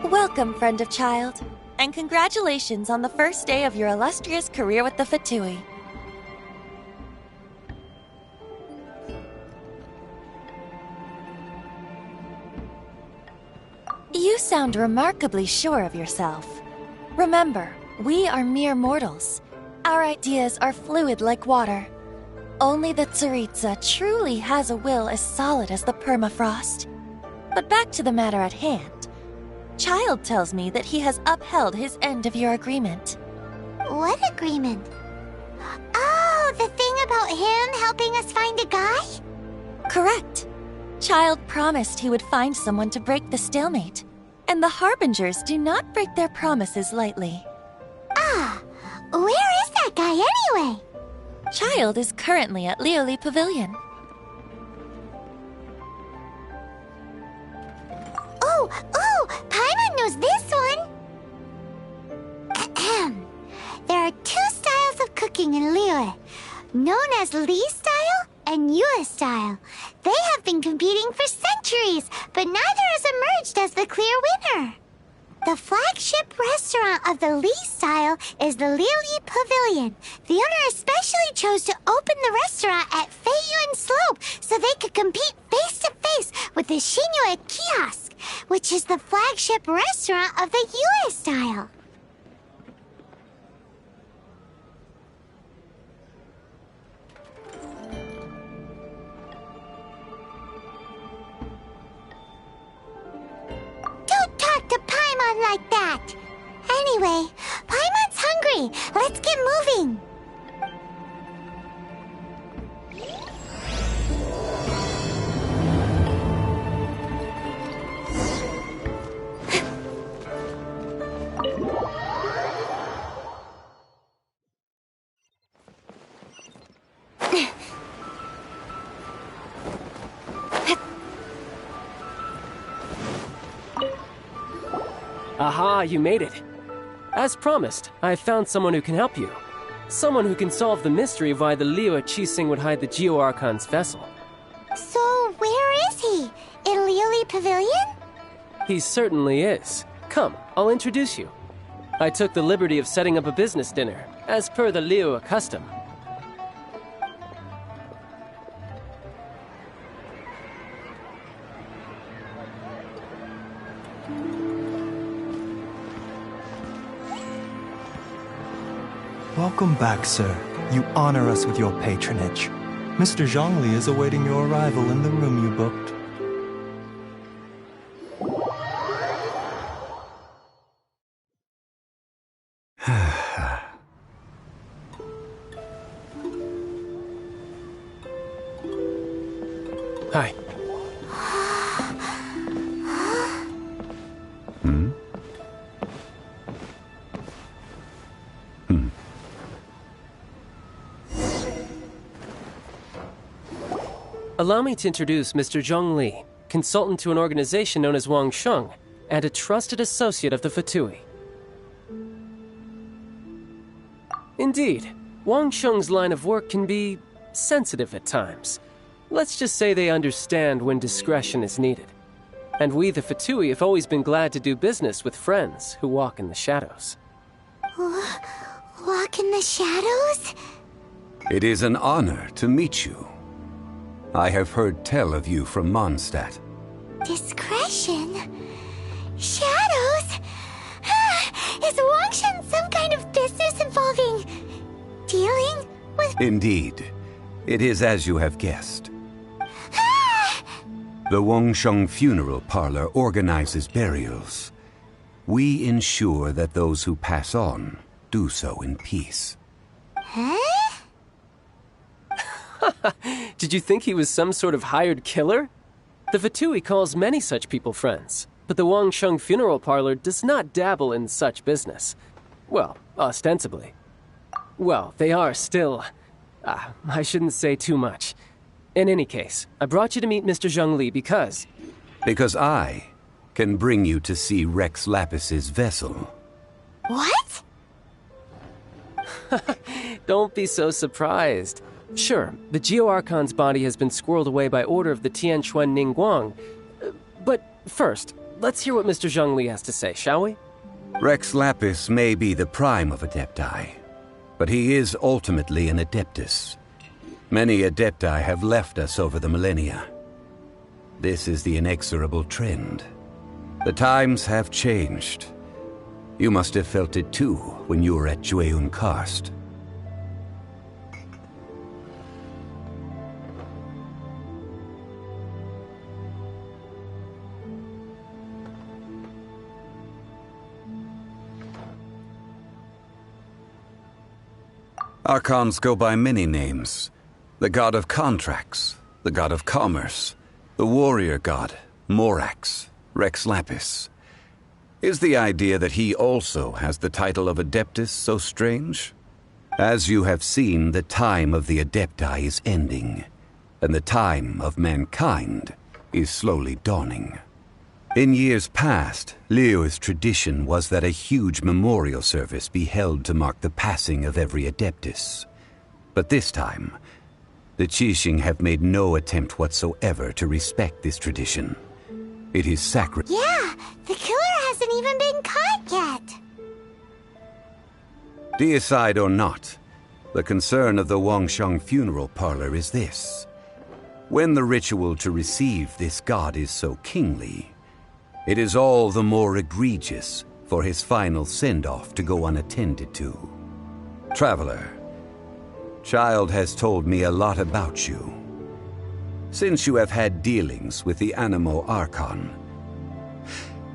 Welcome, friend of child, and congratulations on the first day of your illustrious career with the Fatui. You sound remarkably sure of yourself. Remember, we are mere mortals. Our ideas are fluid like water. Only the Tsaritsa truly has a will as solid as the permafrost. But back to the matter at hand. Child tells me that he has upheld his end of your agreement. What agreement? Oh, the thing about him helping us find a guy? Correct. Child promised he would find someone to break the stalemate. And the Harbingers do not break their promises lightly. Ah, where is that guy anyway? Child is currently at Lioli Pavilion. Oh, Paimon knows this one! Ahem. There are two styles of cooking in Liyue, known as Li style and Yue style. They have been competing for centuries, but neither has emerged as the clear winner. The flagship restaurant of the Li style is the Lioli Pavilion. The owner especially chose to open the restaurant at Feiyuan Slope so they could compete face-to-face with the Shinue Kiosk, which is the flagship restaurant of the Yue style. Don't talk to Paimon like that! Anyway, Paimon's hungry. Let's get moving. Aha, you made it. As promised, I found someone who can help you. Someone who can solve the mystery of why the Liyue Qixing would hide the Geo-Archon's vessel. So, where is he? In Lioli Pavilion? He certainly is. Come, I'll introduce you. I took the liberty of setting up a business dinner, as per the Liyue custom. Welcome back, sir. You honor us with your patronage. Mr. Zhongli is awaiting your arrival in the room you booked. Hi. Allow me to introduce Mr. Zhong Li, consultant to an organization known as Wang Sheng, and a trusted associate of the Fatui. Indeed, Wang Sheng's line of work can be sensitive at times. Let's just say they understand when discretion is needed. And we, the Fatui, have always been glad to do business with friends who walk in the shadows. Walk in the shadows? It is an honor to meet you. I have heard tell of you from Mondstadt. Discretion? Shadows? Is Wangshan some kind of business involving dealing with... Indeed. It is as you have guessed. The Wangsheng Funeral Parlor organizes burials. We ensure that those who pass on do so in peace. Huh? Did you think he was some sort of hired killer? The Fatui calls many such people friends, but the Wangsheng Funeral Parlor does not dabble in such business. Well, ostensibly. Well, they are still... I shouldn't say too much. In any case, I brought you to meet Mr. Zhong Li because... Because I can bring you to see Rex Lapis's vessel. What? Don't be so surprised. Sure, the Geo-Archon's body has been squirreled away by order of the Tianquan Ningguang. But first, let's hear what Mr. Zhongli has to say, shall we? Rex Lapis may be the prime of Adepti, but he is ultimately an Adeptus. Many Adepti have left us over the millennia. This is the inexorable trend. The times have changed. You must have felt it too when you were at Jueyun Karst. Archons go by many names. The god of contracts, the god of commerce, the warrior god, Morax, Rex Lapis. Is the idea that he also has the title of Adeptus so strange? As you have seen, the time of the Adepti is ending, and the time of mankind is slowly dawning. In years past, Liyue's tradition was that a huge memorial service be held to mark the passing of every Adeptus. But this time, the Qixing have made no attempt whatsoever to respect this tradition. It is sacred. Yeah, the killer hasn't even been caught yet. Deicide or not, the concern of the Wangsheng funeral parlor is this. When the ritual to receive this god is so kingly, it is all the more egregious for his final send-off to go unattended to. Traveler, Child has told me a lot about you. Since you have had dealings with the Animo Archon,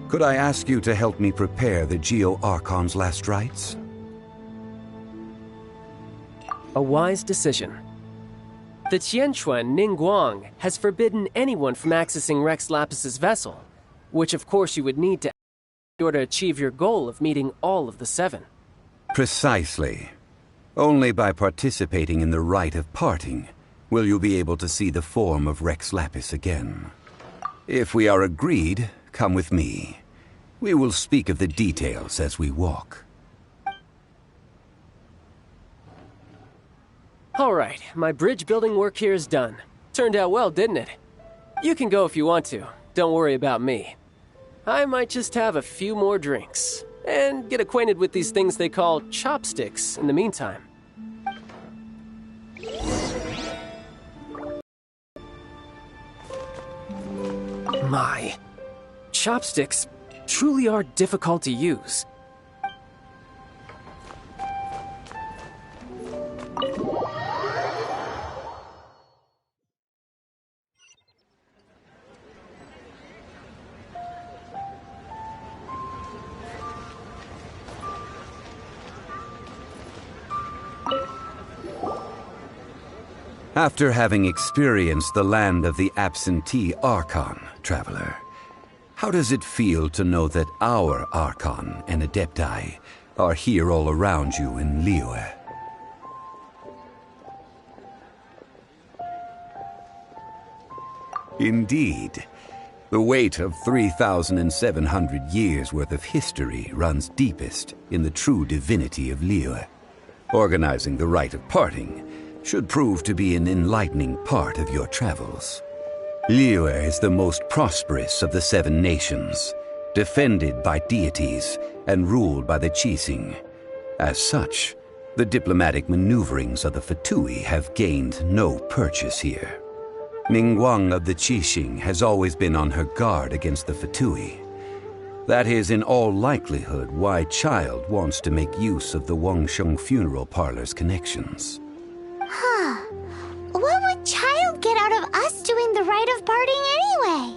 could I ask you to help me prepare the Geo Archon's last rites? A wise decision. The Qianquan Ningguang has forbidden anyone from accessing Rex Lapis's vessel, which of course you would need to in order to achieve your goal of meeting all of the 7. Precisely. Only by participating in the rite of parting will you be able to see the form of Rex Lapis again. If we are agreed, come with me. We will speak of the details as we walk. All right, my bridge building work here is done. Turned out well, didn't it? You can go if you want to. Don't worry about me. I might just have a few more drinks and get acquainted with these things they call chopsticks in the meantime. My, chopsticks truly are difficult to use. After having experienced the land of the absentee Archon, Traveler, how does it feel to know that our Archon and Adepti are here all around you in Liyue? Indeed. The weight of 3,700 years' worth of history runs deepest in the true divinity of Liyue. Organizing the rite of parting should prove to be an enlightening part of your travels. Liyue is the most prosperous of the 7 nations, defended by deities and ruled by the Qixing. As such, the diplomatic maneuverings of the Fatui have gained no purchase here. Ningguang of the Qixing has always been on her guard against the Fatui. That is in all likelihood why Child wants to make use of the Wangsheng funeral parlor's connections. Huh. What would Child get out of us doing the rite of parting anyway?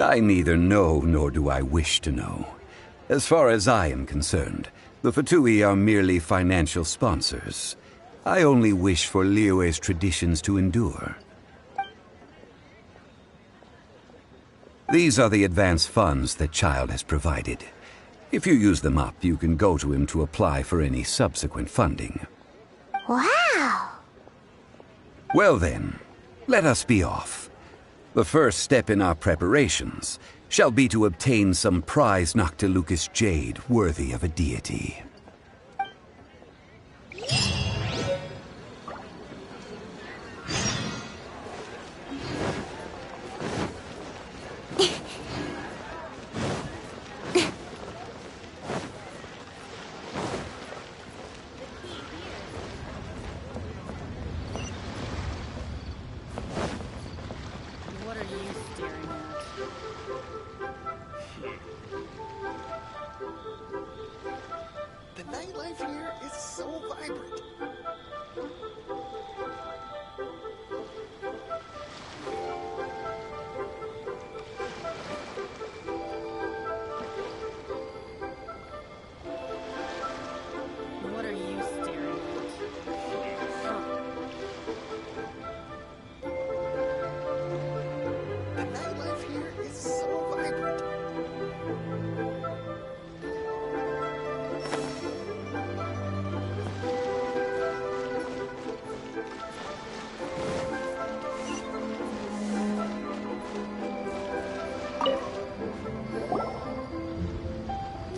I neither know nor do I wish to know. As far as I am concerned, the Fatui are merely financial sponsors. I only wish for Liyue's traditions to endure. These are the advance funds that Child has provided. If you use them up, you can go to him to apply for any subsequent funding. Wow! Well then, let us be off. The first step in our preparations shall be to obtain some prized Noctilucous jade worthy of a deity.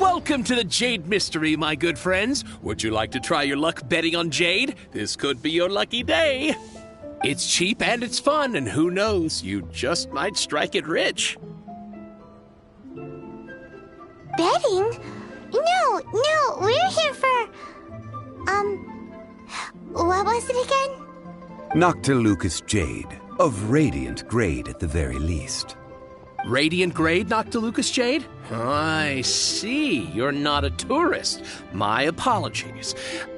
Welcome to the Jade Mystery, my good friends. Would you like to try your luck betting on Jade? This could be your lucky day. It's cheap and it's fun, and who knows, you just might strike it rich. Betting? No, we're here for... what was it again? Noctilucous Jade, of radiant grade at the very least. Radiant grade, Noctilucous Jade? I see. You're not a tourist. My apologies.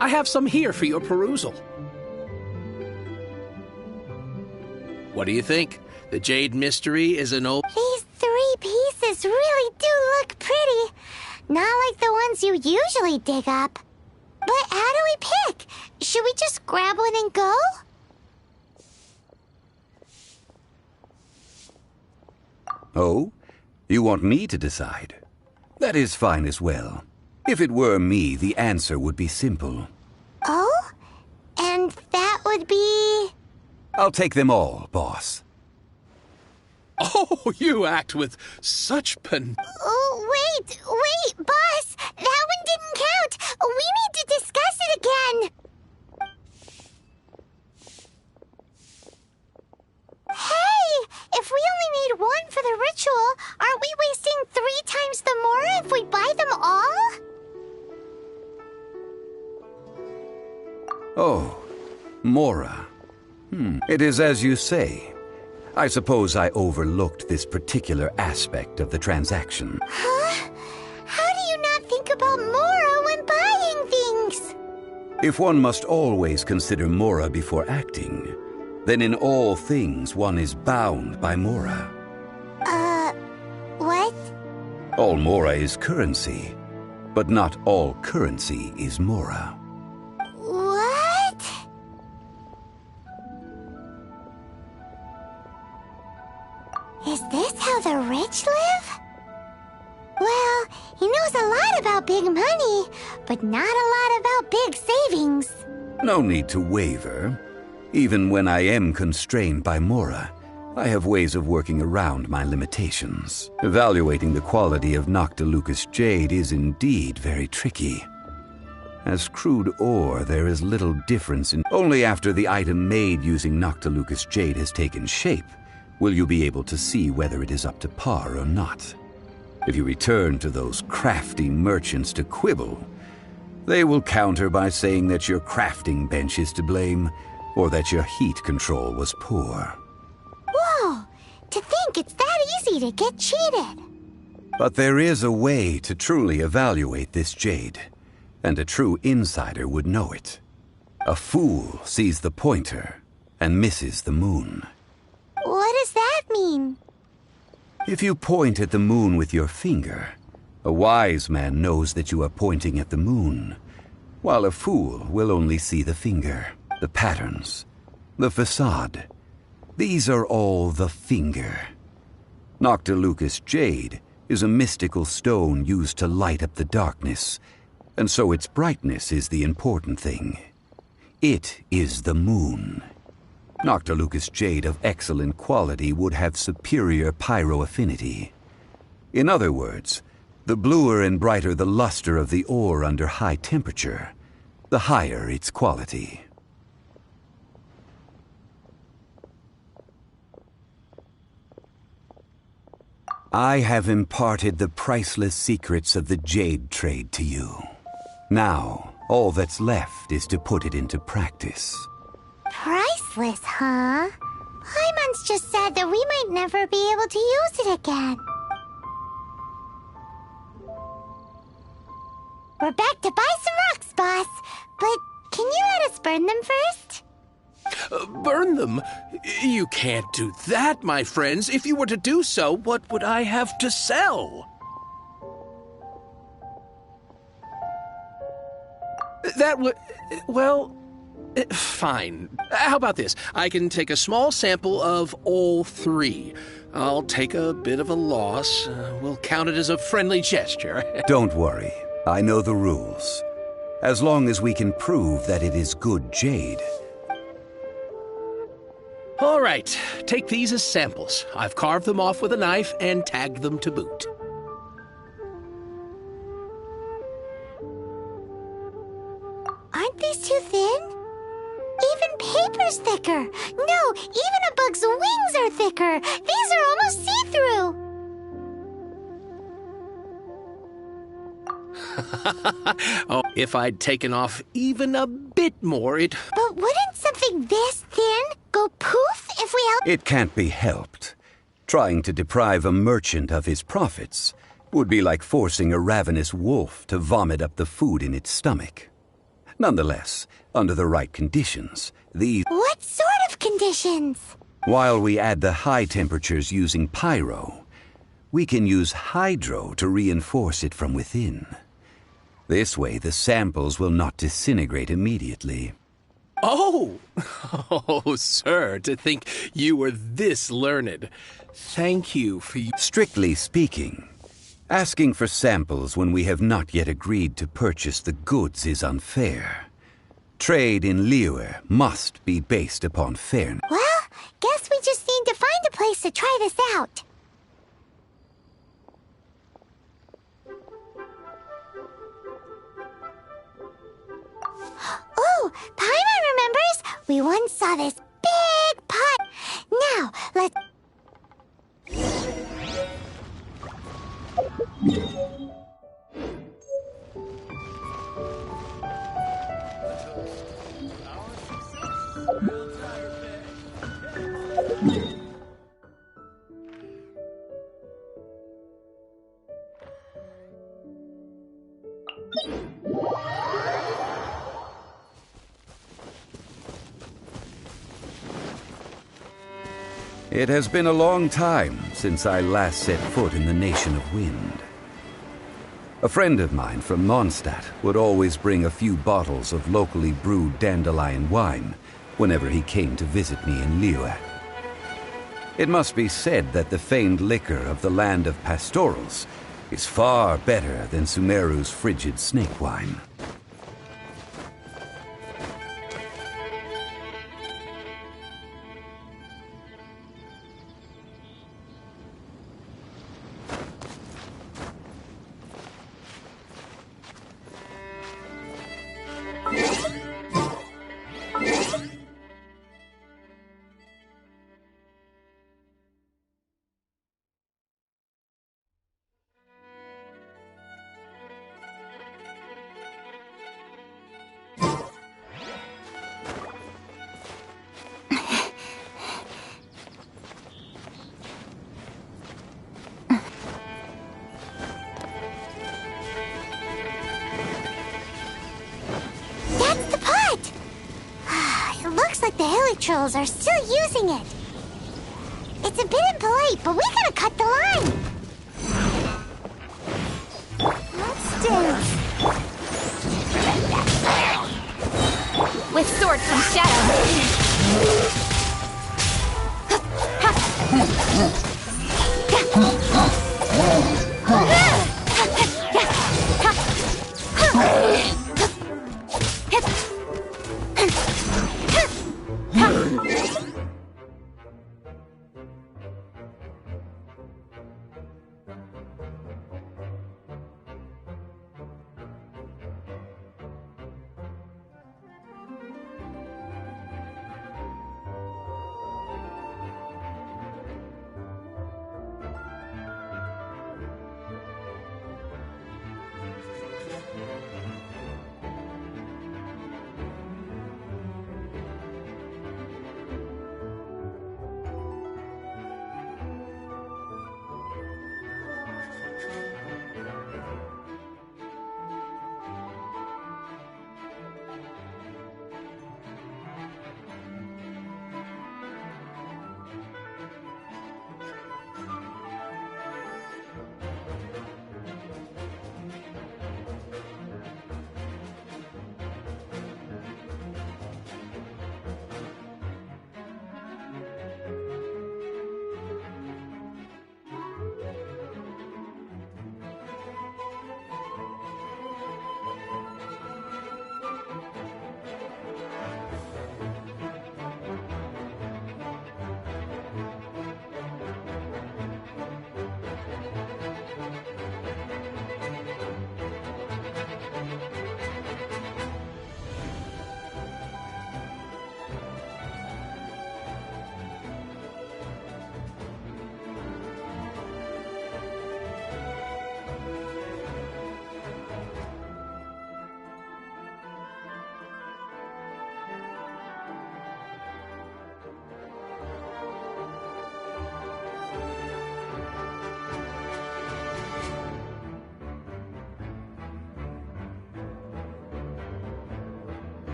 I have some here for your perusal. What do you think? The Jade Mystery is an old... These 3 pieces really do look pretty. Not like the ones you usually dig up. But how do we pick? Should we just grab one and go? Oh? You want me to decide? That is fine as well. If it were me, the answer would be simple. Oh? And that would be... I'll take them all, boss. Oh, you act with such Oh, wait, boss! That one didn't count! We need to discuss it again! Hey! If we only need one for the ritual, aren't we wasting 3 times the Mora if we buy them all? Oh, Mora. It is as you say. I suppose I overlooked this particular aspect of the transaction. Huh? How do you not think about Mora when buying things? If one must always consider Mora before acting, then in all things one is bound by Mora. What? All Mora is currency, but not all currency is Mora. What? Is this how the rich live? Well, he knows a lot about big money, but not a lot about big savings. No need to waver. Even when I am constrained by Mora, I have ways of working around my limitations. Evaluating the quality of Noctilucous Jade is indeed very tricky. As crude ore, there is little difference in... Only after the item made using Noctilucous Jade has taken shape will you be able to see whether it is up to par or not. If you return to those crafty merchants to quibble, they will counter by saying that your crafting bench is to blame, or that your heat control was poor. Whoa! To think it's that easy to get cheated. But there is a way to truly evaluate this jade, and a true insider would know it. A fool sees the pointer and misses the moon. What does that mean? If you point at the moon with your finger, a wise man knows that you are pointing at the moon, while a fool will only see the finger, the patterns, the facade. These are all the finger. Noctilucous Jade is a mystical stone used to light up the darkness, and so its brightness is the important thing. It is the moon. Noctilucous Jade of excellent quality would have superior pyroaffinity. In other words, the bluer and brighter the luster of the ore under high temperature, the higher its quality. I have imparted the priceless secrets of the jade trade to you. Now, all that's left is to put it into practice. Priceless, huh? Paimon's just said that we might never be able to use it again. We're back to buy some rocks, boss. But can you let us burn them first? Burn them? You can't do that, my friends. If you were to do so, what would I have to sell? That would... well... fine. How about this? I can take a small sample of all 3. I'll take a bit of a loss. We'll count it as a friendly gesture. Don't worry. I know the rules. As long as we can prove that it is good jade. All right. Take these as samples. I've carved them off with a knife and tagged them to boot. Aren't these too thin? Even paper's thicker. No, even a bug's wings are thicker. These are almost see-through. Oh, if I'd taken off even a bit more, it... But wouldn't something this thin go poof if we help? It can't be helped. Trying to deprive a merchant of his profits would be like forcing a ravenous wolf to vomit up the food in its stomach. Nonetheless, under the right conditions, these... What sort of conditions? While we add the high temperatures using pyro, we can use hydro to reinforce it from within. This way, the samples will not disintegrate immediately. Oh! Oh, sir, to think you were this learned. Thank you for... Strictly speaking, asking for samples when we have not yet agreed to purchase the goods is unfair. Trade in Liyue must be based upon fairness. Well, guess we just need to find a place to try this out. Oh, Paimon remembers! We once saw this big pot. Now, let's... It has been a long time since I last set foot in the Nation of Wind. A friend of mine from Mondstadt would always bring a few bottles of locally brewed dandelion wine whenever he came to visit me in Liyue. It must be said that the famed liquor of the land of pastorals is far better than Sumeru's frigid snake wine. Trolls are still using it. It's a bit impolite, but we gotta cut the line. Let's dance. With sword comes shadow.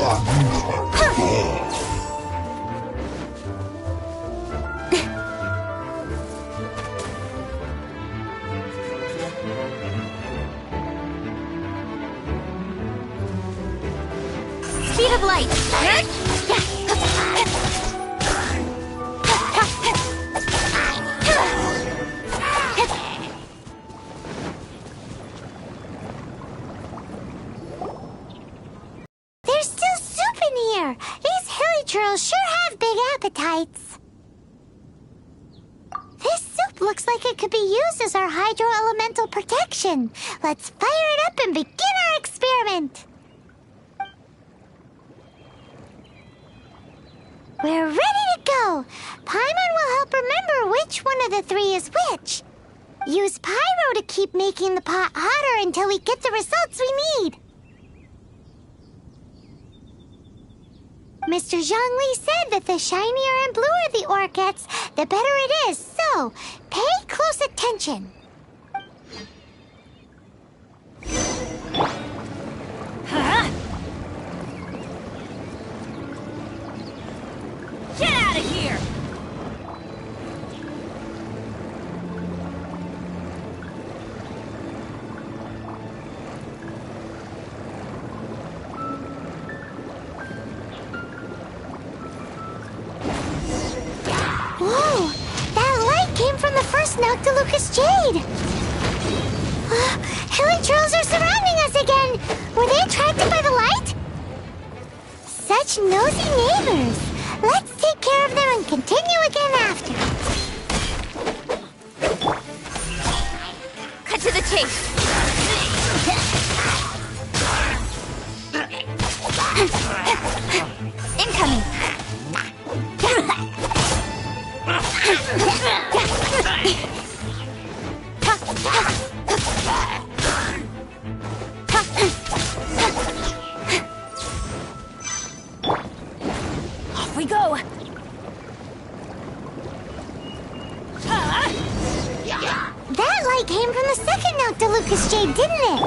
Speed of light. There's still soup in here. These hilly churls sure have big appetites. This soup looks like it could be used as our hydro-elemental protection. Let's fire it up and begin our experiment. We're ready to go. Paimon will help remember which one of the three is which. Use Pyro to keep making the pot hotter until we get the results we need. Mr. Zhongli said that the shinier and bluer the ore gets, the better it is. So, pay close attention. Huh? Get out of here! Whoa! That light came from the first Noctilucous Jade! Hilly trolls are surrounding us again! Were they attracted by the light? Such nosy neighbors! Let's take care of them and continue again after. Cut to the chase! Incoming! Off we go! That light came from the second Noctilucous Jade, didn't it?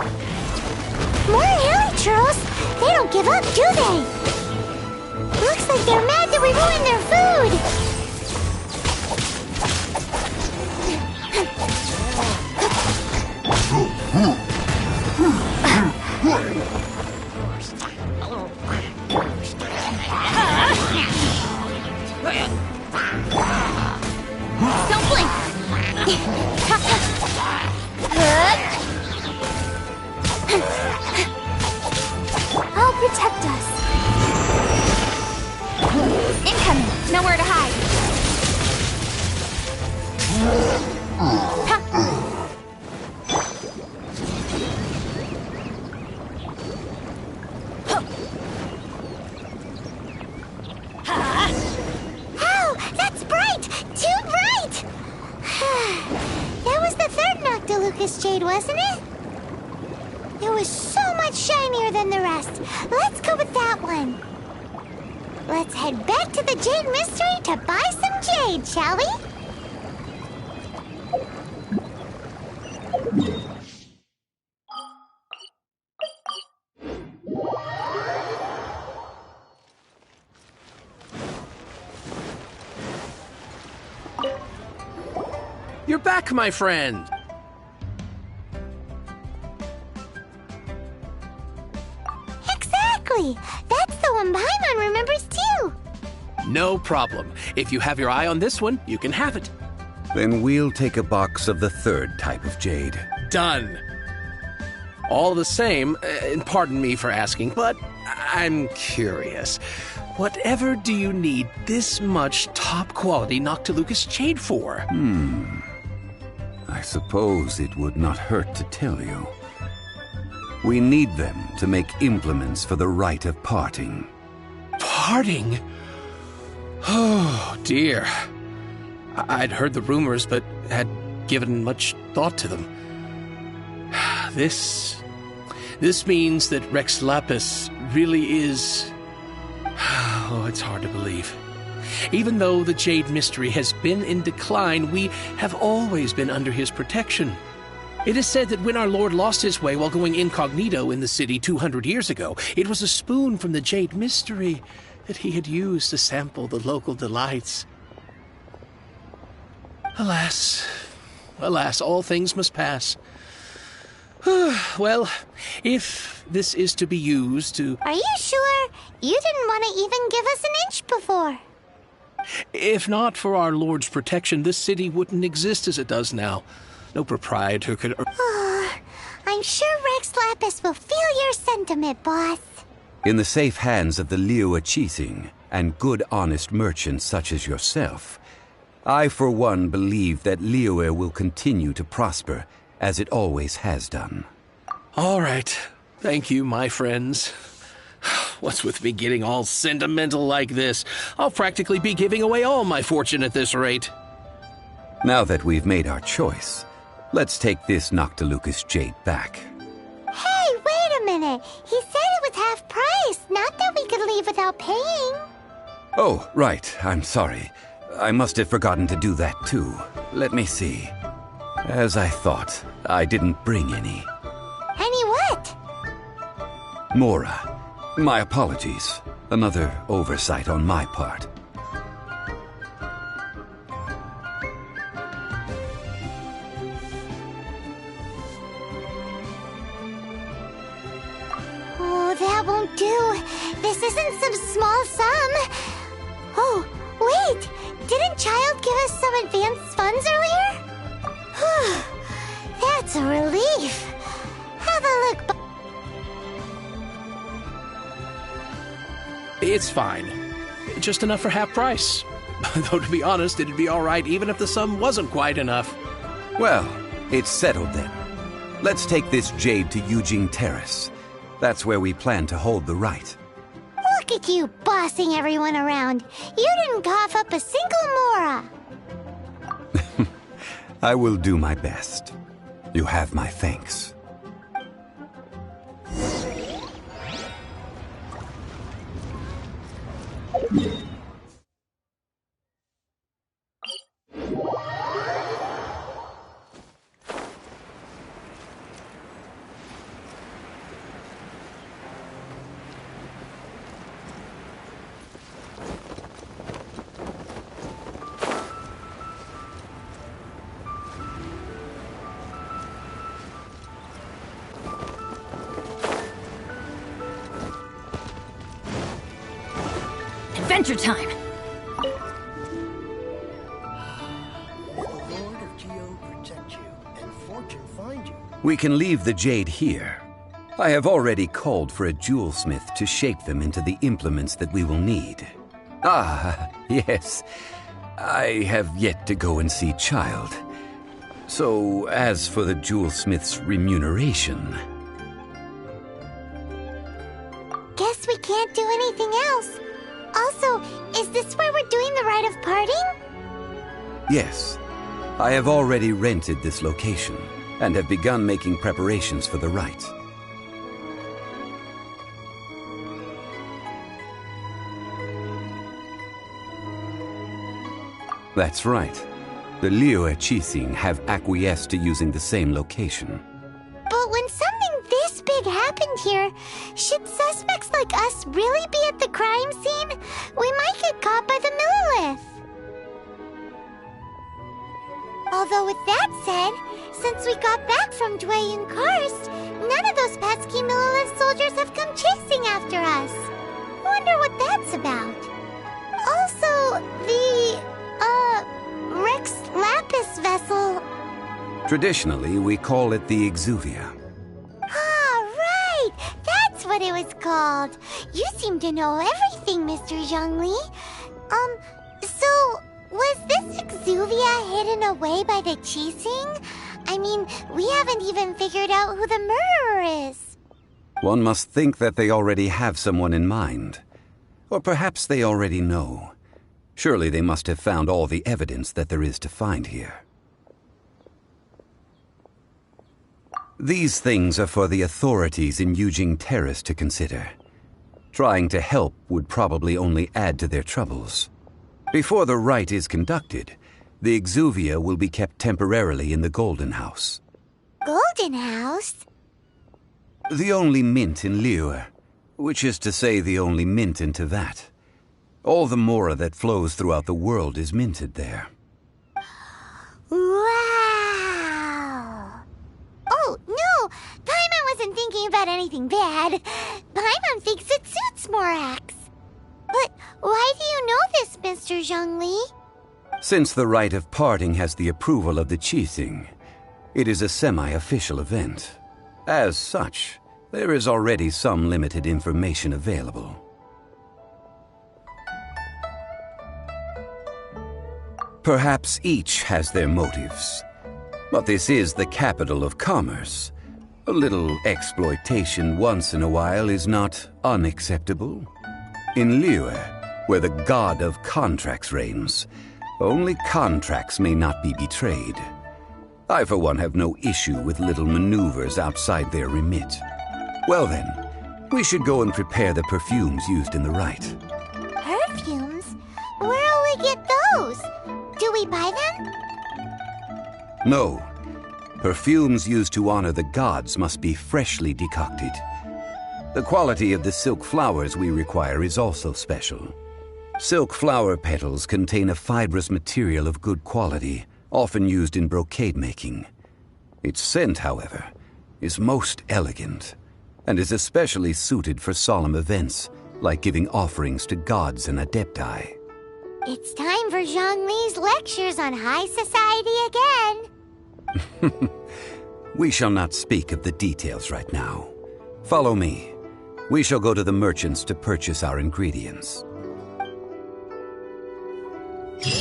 More hilly churls! They don't give up, do they? Looks like they're mad that we ruined their food! Don't blink! I'll protect us. Incoming! Nowhere to hide! Ow! That's bright! Too bright! That was the third Noctilucous Jade, wasn't it? It was so much shinier than the rest. Let's go with that one. Let's head back to the Jade Mystery to buy some jade, shall we? You're back, my friend. Exactly! That's the one Paimon remembers too! No problem. If you have your eye on this one, you can have it. Then we'll take a box of the third type of jade. Done. All the same, and pardon me for asking, but I'm curious. Whatever do you need this much top-quality Noctilucous Jade for? I suppose it would not hurt to tell you. We need them to make implements for the rite of parting. Parting? Oh, dear. I'd heard the rumors, but had given much thought to them. This means that Rex Lapis really is... Oh, it's hard to believe. Even though the Jade Mystery has been in decline, we have always been under his protection. It is said that when our Lord lost his way while going incognito in the city 200 years ago, it was a spoon from the Jade Mystery that he had used to sample the local delights. Alas, alas, all things must pass. Well, if this is to be used to... Are you sure? You didn't want to even give us an inch before. If not for our Lord's protection, this city wouldn't exist as it does now. No proprietor could... I'm sure Rex Lapis will feel your sentiment, boss. In the safe hands of the Liyue Qixing and good honest merchants such as yourself, I for one believe that Liyue will continue to prosper as it always has done. All right. Thank you, my friends. What's with me getting all sentimental like this? I'll practically be giving away all my fortune at this rate. Now that we've made our choice, let's take this Noctilucous jade back. Hey, wait a minute. He said it was half price, not that we could leave without paying. Oh, right. I'm sorry. I must have forgotten to do that too. Let me see. As I thought, I didn't bring any. Any what? Mora. My apologies. Another oversight on my part. Oh, that won't do. This isn't some small sum. Oh, wait. Didn't Child give us some advanced funds earlier? That's a relief. Have a look. It's fine. Just enough for half price. Though, to be honest, it'd be all right even if the sum wasn't quite enough. Well, it's settled then. Let's take this jade to Yujing Terrace. That's where we plan to hold the rite. Look at you bossing everyone around. You didn't cough up a single Mora. I will do my best. You have my thanks. Adventure time! We can leave the jade here. I have already called for a jewelsmith to shape them into the implements that we will need. Ah, yes. I have yet to go and see Child. So, as for the jewelsmith's remuneration... Guess we can't do anything else. Also, is this where we're doing the rite of parting? Yes. I have already rented this location and have begun making preparations for the rite. That's right. The Liyue Qixing have acquiesced to using the same location. But when something this big happened here, should suspects like us really be at the crime scene? We might get caught by the Millilith. Although with that said, since we got back from Dwayne Karst, none of those pesky Millilith soldiers have come chasing after us. Wonder what that's about. Also, the, Rex Lapis vessel. Traditionally, we call it the Exuvia. Ah, right! That's what it was called. You seem to know everything, Mr. Zhongli. So, was this Exuvia hidden away by the Qixing? I mean, we haven't even figured out who the murderer is. One must think that they already have someone in mind. Or perhaps they already know. Surely they must have found all the evidence that there is to find here. These things are for the authorities in Yujing Terrace to consider. Trying to help would probably only add to their troubles. Before the rite is conducted, the Exuvia will be kept temporarily in the Golden House. Golden House? The only mint in Liyue, which is to say the only mint in Teyvat. All the mora that flows throughout the world is minted there. Wow! Oh, no! Paimon wasn't thinking about anything bad. Paimon thinks it suits Morax. But why do you know this, Mr. Zhongli? Since the rite of parting has the approval of the Qixing, it is a semi-official event. As such, there is already some limited information available. Perhaps each has their motives. But this is the capital of commerce. A little exploitation once in a while is not unacceptable. In Liyue, where the god of contracts reigns, only contracts may not be betrayed. I, for one, have no issue with little maneuvers outside their remit. Well then, we should go and prepare the perfumes used in the rite. Perfumes? Where'll we get those? Do we buy them? No. Perfumes used to honor the gods must be freshly decocted. The quality of the silk flowers we require is also special. Silk flower petals contain a fibrous material of good quality, often used in brocade making. Its scent, however, is most elegant, and is especially suited for solemn events, like giving offerings to gods and adepti. It's time for Zhongli's lectures on high society again. We shall not speak of the details right now. Follow me. We shall go to the merchants to purchase our ingredients. May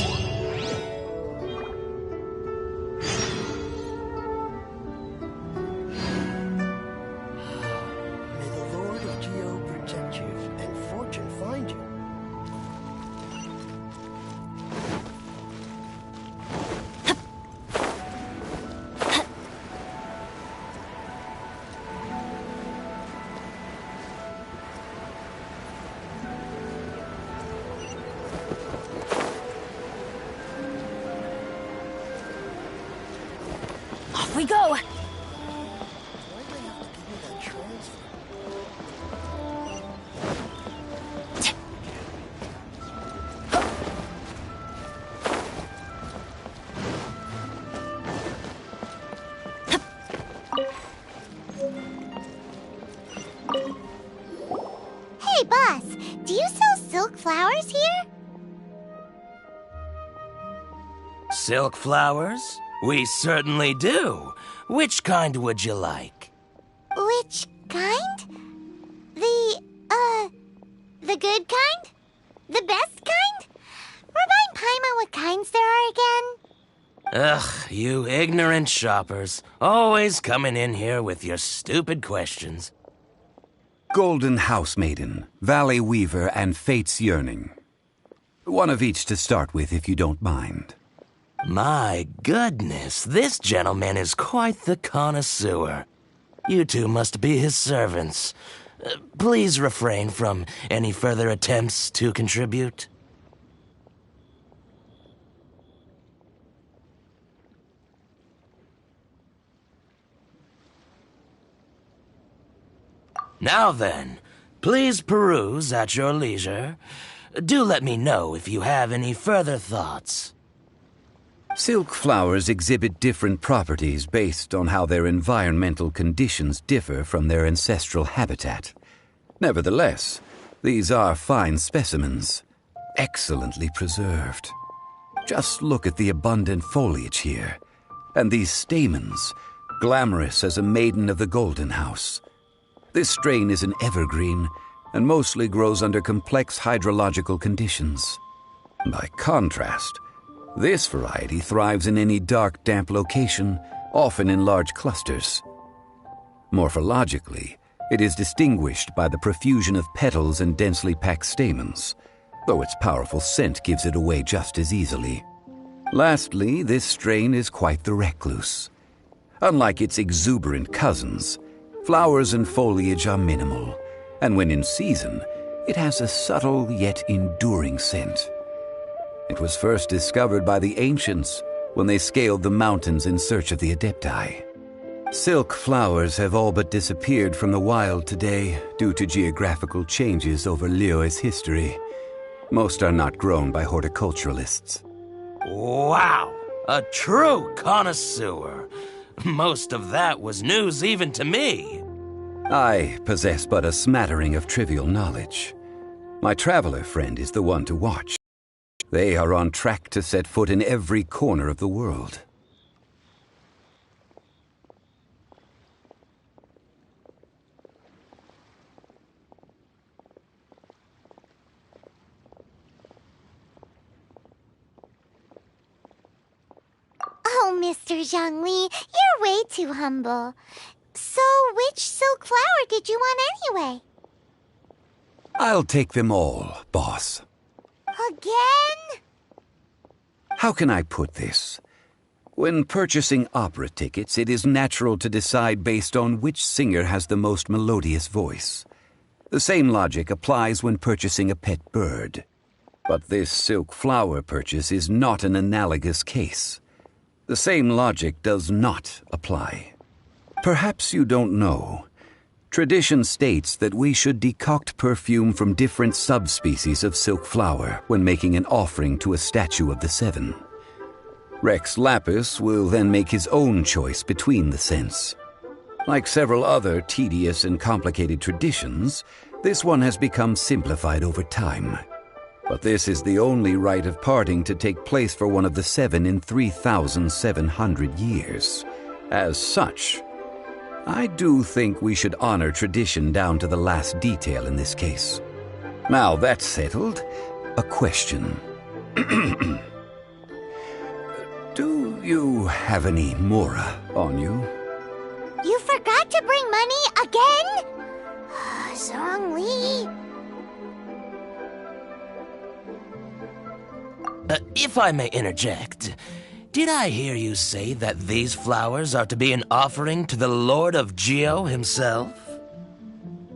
the Lord of Geo protect you and fortune find you. Off we go! Why do they have to give me that transfer? Hey, boss, do you sell silk flowers here? Silk flowers? We certainly do. Which kind would you like? Which kind? The good kind? The best kind? Remind Paimon what kinds there are again. Ugh, you ignorant shoppers. Always coming in here with your stupid questions. Golden House Maiden, Valley Weaver, and Fate's Yearning. One of each to start with, if you don't mind. My goodness, this gentleman is quite the connoisseur. You two must be his servants. Please refrain from any further attempts to contribute. Now then, please peruse at your leisure. Do let me know if you have any further thoughts. Silk flowers exhibit different properties based on how their environmental conditions differ from their ancestral habitat. Nevertheless, these are fine specimens, excellently preserved. Just look at the abundant foliage here, and these stamens, glamorous as a maiden of the Golden House. This strain is an evergreen, and mostly grows under complex hydrological conditions. By contrast, this variety thrives in any dark, damp location, often in large clusters. Morphologically, it is distinguished by the profusion of petals and densely packed stamens, though its powerful scent gives it away just as easily. Lastly, this strain is quite the recluse. Unlike its exuberant cousins, flowers and foliage are minimal, and when in season, it has a subtle yet enduring scent. It was first discovered by the ancients when they scaled the mountains in search of the adepti. Silk flowers have all but disappeared from the wild today due to geographical changes over Liyue's history. Most are not grown by horticulturalists. Wow! A true connoisseur. Most of that was news even to me. I possess but a smattering of trivial knowledge. My traveler friend is the one to watch. They are on track to set foot in every corner of the world. Oh, Mr. Zhongli, you're way too humble. So, which silk flower did you want anyway? I'll take them all, boss. Again? How can I put this? When purchasing opera tickets, it is natural to decide based on which singer has the most melodious voice. The same logic applies when purchasing a pet bird. But this silk flower purchase is not an analogous case. The same logic does not apply. Perhaps you don't know. Tradition states that we should decoct perfume from different subspecies of silk flower when making an offering to a statue of the seven. Rex Lapis will then make his own choice between the scents. Like several other tedious and complicated traditions, this one has become simplified over time. But this is the only rite of parting to take place for one of the seven in 3,700 years. As such, I do think we should honor tradition down to the last detail in this case. Now that's settled, a question. Do you have any mora on you? You forgot to bring money again? Zhongli. If I may interject, did I hear you say that these flowers are to be an offering to the Lord of Geo himself?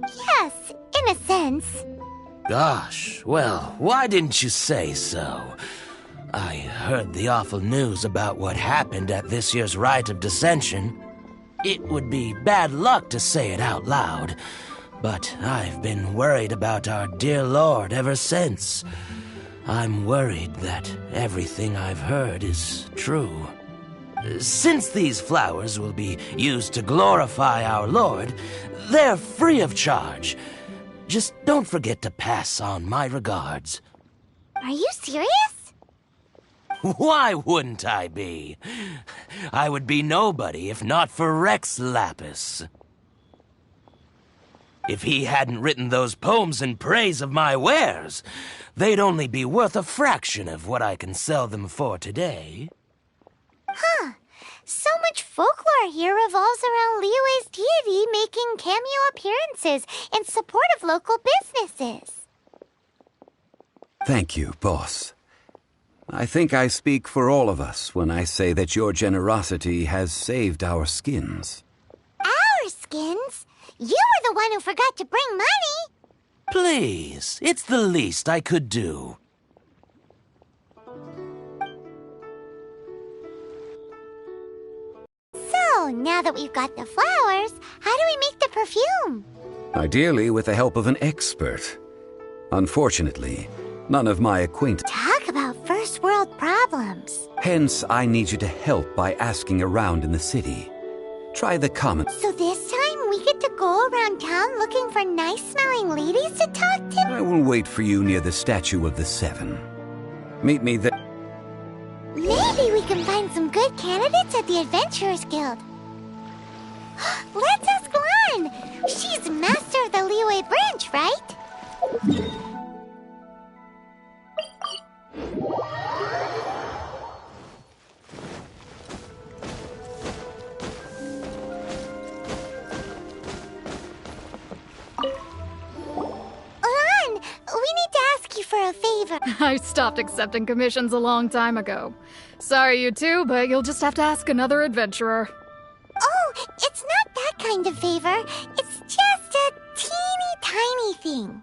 Yes, in a sense. Gosh, well, why didn't you say so? I heard the awful news about what happened at this year's Rite of Dissension. It would be bad luck to say it out loud, but I've been worried about our dear Lord ever since. I'm worried that everything I've heard is true. Since these flowers will be used to glorify our Lord, they're free of charge. Just don't forget to pass on my regards. Are you serious? Why wouldn't I be? I would be nobody if not for Rex Lapis. If he hadn't written those poems in praise of my wares, they'd only be worth a fraction of what I can sell them for today. Huh. So much folklore here revolves around Liyue's deity making cameo appearances in support of local businesses. Thank you, boss. I think I speak for all of us when I say that your generosity has saved our skins. Our skins? You were the one who forgot to bring money. Please, it's the least I could do. So, now that we've got the flowers, how do we make the perfume? Ideally with the help of an expert. Unfortunately, none of my acquaintances. Talk about first world problems. Hence, I need you to help by asking around in the city. Try the common. So this time we get to go around town looking for nice-smelling ladies to talk to? I will wait for you near the statue of the seven. Meet me there. Maybe we can find some good candidates at the Adventurers Guild. Let's ask Lan. She's master of the Liyue branch, right? Lan, we need to ask you for a favor. I stopped accepting commissions a long time ago. Sorry, you two, but you'll just have to ask another adventurer. Oh, it's not that kind of favor. It's just a teeny tiny thing.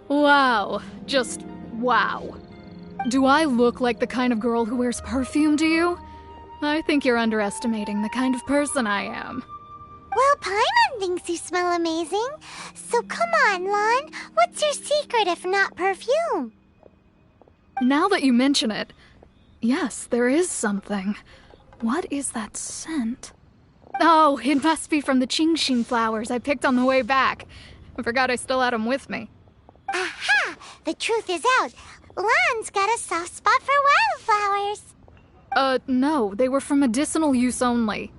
Wow. Just wow. Do I look like the kind of girl who wears perfume to you? I think you're underestimating the kind of person I am. Well, Paimon thinks you smell amazing. So come on, Lon. What's your secret if not perfume? Now that you mention it, yes, there is something. What is that scent? Oh, it must be from the Qingxin flowers I picked on the way back. I forgot I still had them with me. Aha! The truth is out. Lon's got a soft spot for wildflowers. No, they were for medicinal use only.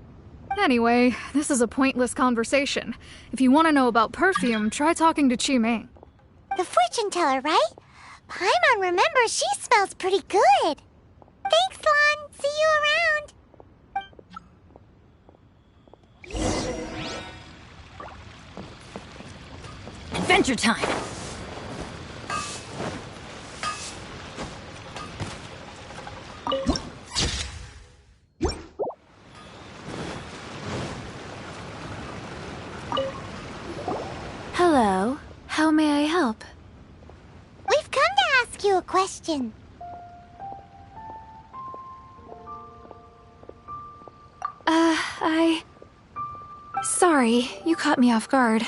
Anyway, this is a pointless conversation. If you want to know about perfume, try talking to Qiming. The fortune teller, right? Paimon remembers she smells pretty good. Thanks, Lon. See you around. Adventure time! Hello. How may I help? We've come to ask you a question. Sorry, you caught me off guard.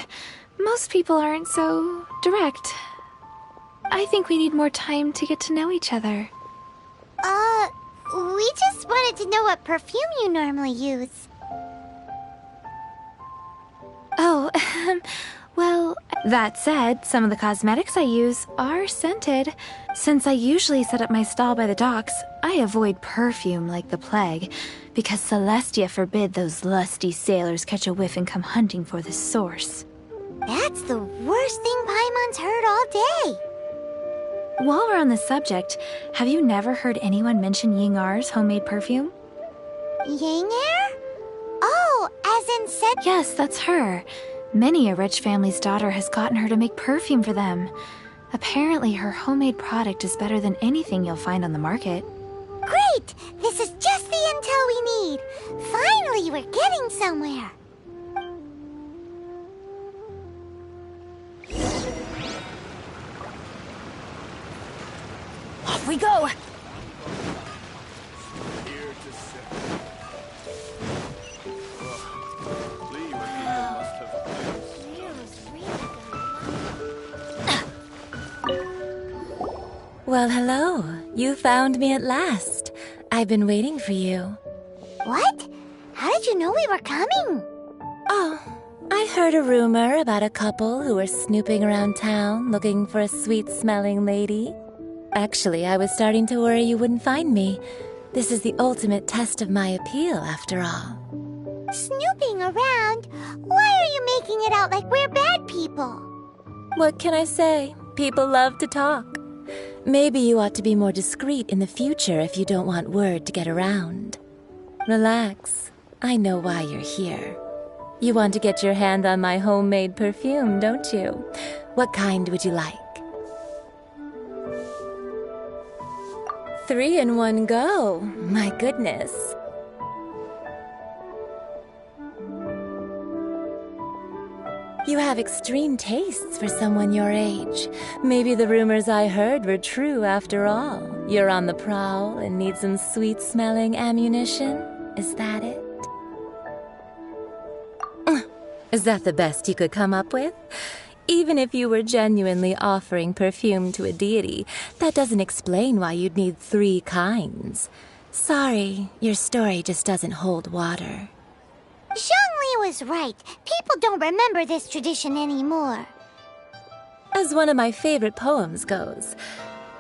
Most people aren't so direct. I think we need more time to get to know each other. We just wanted to know what perfume you normally use. Oh, well, that said, some of the cosmetics I use are scented. Since I usually set up my stall by the docks, I avoid perfume like the plague, because Celestia forbid those lusty sailors catch a whiff and come hunting for the source. That's the worst thing Paimon's heard all day. While we're on the subject, have you never heard anyone mention Yingar's homemade perfume? Yingar? Oh, as in said... Yes, that's her. Many a rich family's daughter has gotten her to make perfume for them. Apparently, her homemade product is better than anything you'll find on the market. Great! This is just the intel we need. Finally, we're getting somewhere. Off we go! Well, hello. You found me at last. I've been waiting for you. What? How did you know we were coming? Oh, I heard a rumor about a couple who were snooping around town looking for a sweet-smelling lady. Actually, I was starting to worry you wouldn't find me. This is the ultimate test of my appeal, after all. Snooping around? Why are you making it out like we're bad people? What can I say? People love to talk. Maybe you ought to be more discreet in the future if you don't want word to get around. Relax. I know why you're here. You want to get your hand on my homemade perfume, don't you? What kind would you like? 3 in one go. My goodness. You have extreme tastes for someone your age. Maybe the rumors I heard were true after all. You're on the prowl and need some sweet-smelling ammunition? Is that it? Is that the best you could come up with? Even if you were genuinely offering perfume to a deity, that doesn't explain why you'd need 3 kinds. Sorry, your story just doesn't hold water. Zhongli was right. People don't remember this tradition anymore. As one of my favorite poems goes,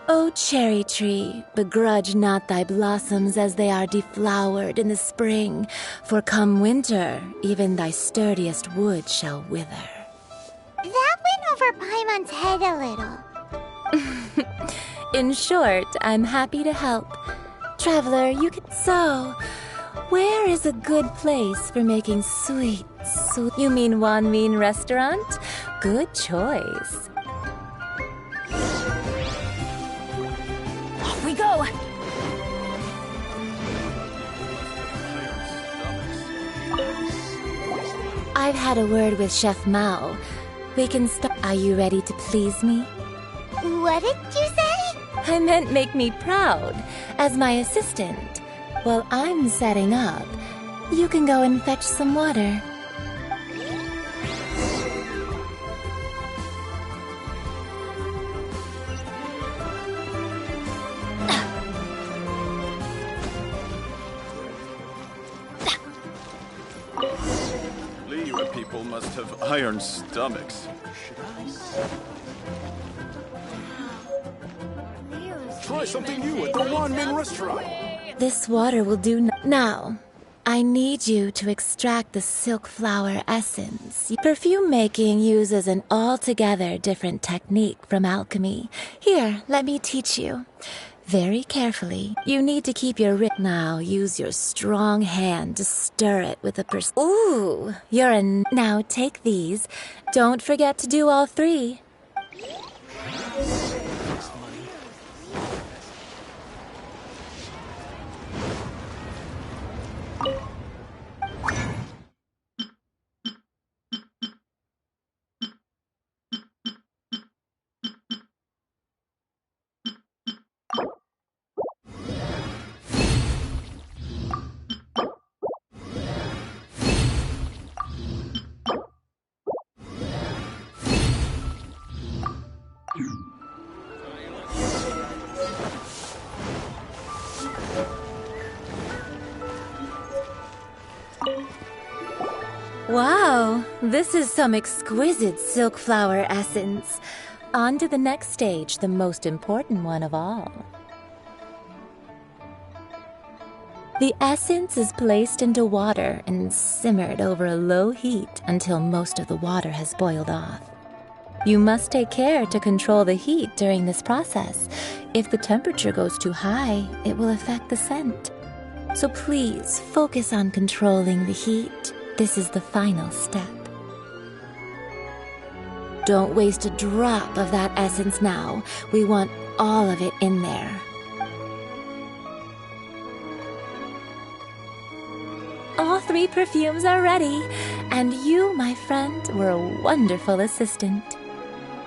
O cherry tree, begrudge not thy blossoms as they are deflowered in the spring, for come winter, even thy sturdiest wood shall wither. That went over Paimon's head a little. In short, I'm happy to help. Traveler, you could... So, where is a good place for making sweet... You mean Wanmin Restaurant? Good choice. Off we go! I've had a word with Chef Mao. We can start. Are you ready to please me? What did you say? I meant make me proud. As my assistant. While I'm setting up, you can go and fetch some water. Liyue people must have iron stomachs. Try something new at the Wanmin restaurant. This water will do now. I need you to extract the silk flower essence. Perfume making uses an altogether different technique from alchemy. Here, let me teach you. Very carefully. You need to keep your now. Use your strong hand to stir it with a Ooh, you're a Now take these. Don't forget to do all three. Wow, this is some exquisite silk flower essence. On to the next stage, the most important one of all. The essence is placed into water and simmered over a low heat until most of the water has boiled off. You must take care to control the heat during this process. If the temperature goes too high, it will affect the scent. So please focus on controlling the heat. This is the final step. Don't waste a drop of that essence now. We want all of it in there. All three perfumes are ready, and you, my friend, were a wonderful assistant.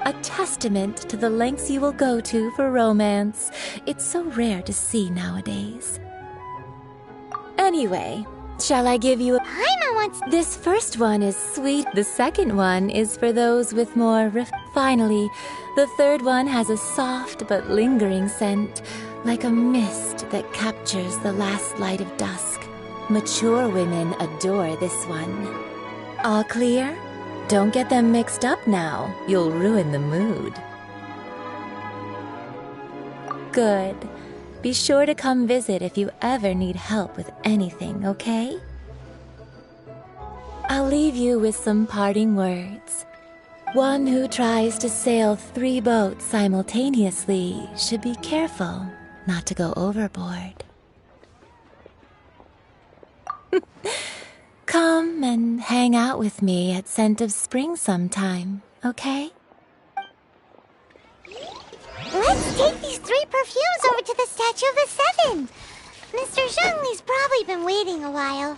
A testament to the lengths you will go to for romance. It's so rare to see nowadays. Anyway, shall I give you a... Paimon wants... This first one is sweet. The second one is for those with more... Finally, the third one has a soft but lingering scent, like a mist that captures the last light of dusk. Mature women adore this one. All clear? Don't get them mixed up now. You'll ruin the mood. Good. Be sure to come visit if you ever need help with anything, okay? I'll leave you with some parting words. One who tries to sail 3 boats simultaneously should be careful not to go overboard. Come and hang out with me at Scent of Spring sometime, okay? Let's take these 3 perfumes over to the Statue of the Seven. Mr. Zhongli's probably been waiting a while.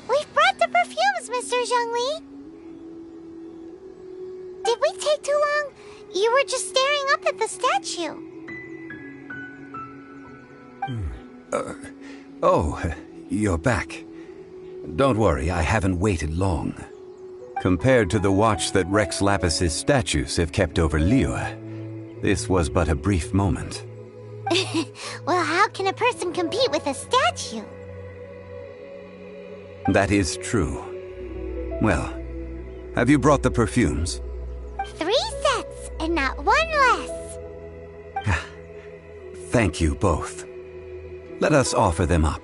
We've brought the perfumes, Mr. Zhongli. Did we take too long? You were just staring up at the statue. Oh, you're back. Don't worry, I haven't waited long. Compared to the watch that Rex Lapis's statues have kept over Liyue, this was but a brief moment. Well, how can a person compete with a statue? That is true. Well, have you brought the perfumes? 3 sets, and not 1 less. Thank you both. Let us offer them up.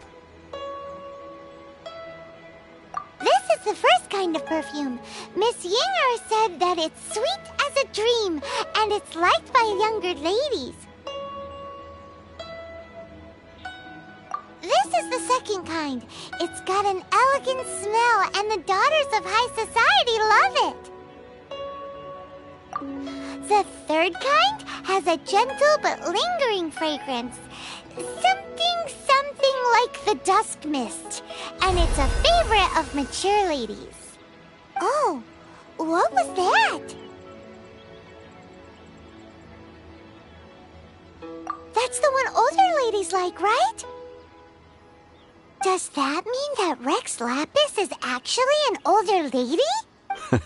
This is the first kind of perfume. Miss Yinger said that it's sweet as a dream, and it's liked by younger ladies. This is the second kind. It's got an elegant smell, and the daughters of high society love it. The third kind has a gentle but lingering fragrance. Something like the dusk mist. and it's a favorite of mature ladies. Oh, what was that? That's the one older ladies like, right? Does that mean that Rex Lapis is actually an older lady?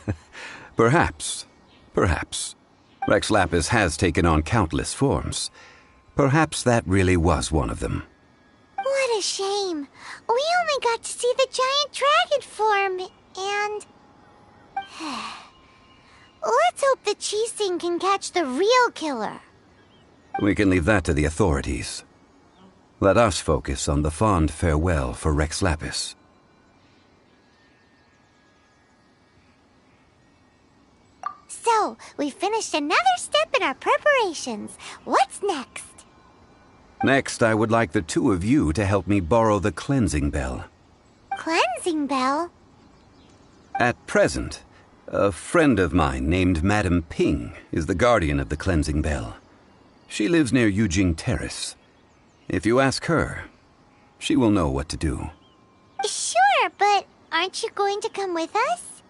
Perhaps. Perhaps. Rex Lapis has taken on countless forms. Perhaps that really was one of them. What a shame. We only got to see the giant dragon form, and... Let's hope the Chising can catch the real killer. We can leave that to the authorities. Let us focus on the fond farewell for Rex Lapis. So, we finished another step in our preparations. What's next? Next, I would like the two of you to help me borrow the cleansing bell. Cleansing bell? At present, a friend of mine named Madame Ping is the guardian of the cleansing bell. She lives near Yujing Terrace. If you ask her, she will know what to do. Sure, but aren't you going to come with us?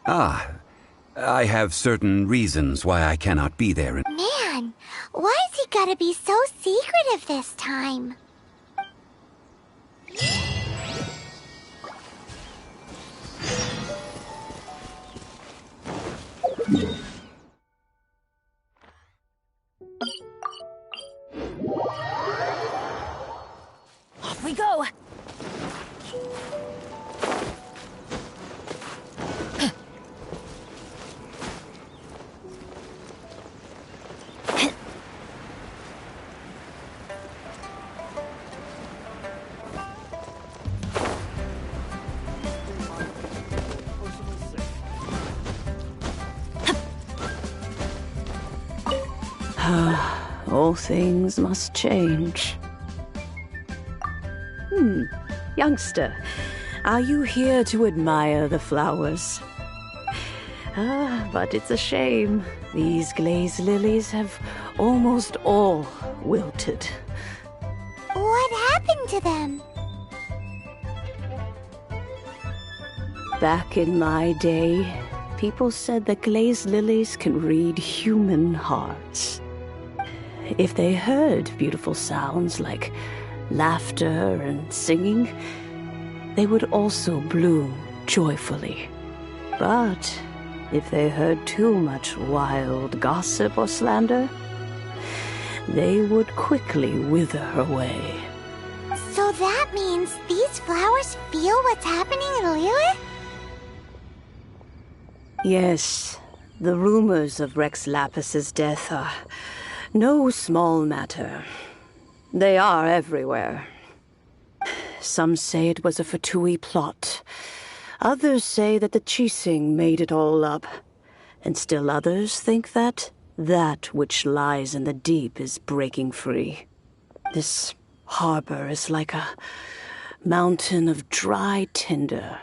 Ah, I have certain reasons why I cannot be there. Man, why's he gotta be so secretive this time? Off we go! All things must change. Youngster, are you here to admire the flowers? But it's a shame. These glazed lilies have almost all wilted. What happened to them? Back in my day, people said that glazed lilies can read human hearts. If they heard beautiful sounds like laughter and singing, they would also bloom joyfully. But if they heard too much wild gossip or slander, they would quickly wither away. So that means these flowers feel what's happening in Liyue? Yes, the rumors of Rex Lapis's death are no small matter. They are everywhere. Some say it was a Fatui plot. Others say that the Chising made it all up. And still others think that which lies in the deep is breaking free. This harbor is like a mountain of dry tinder.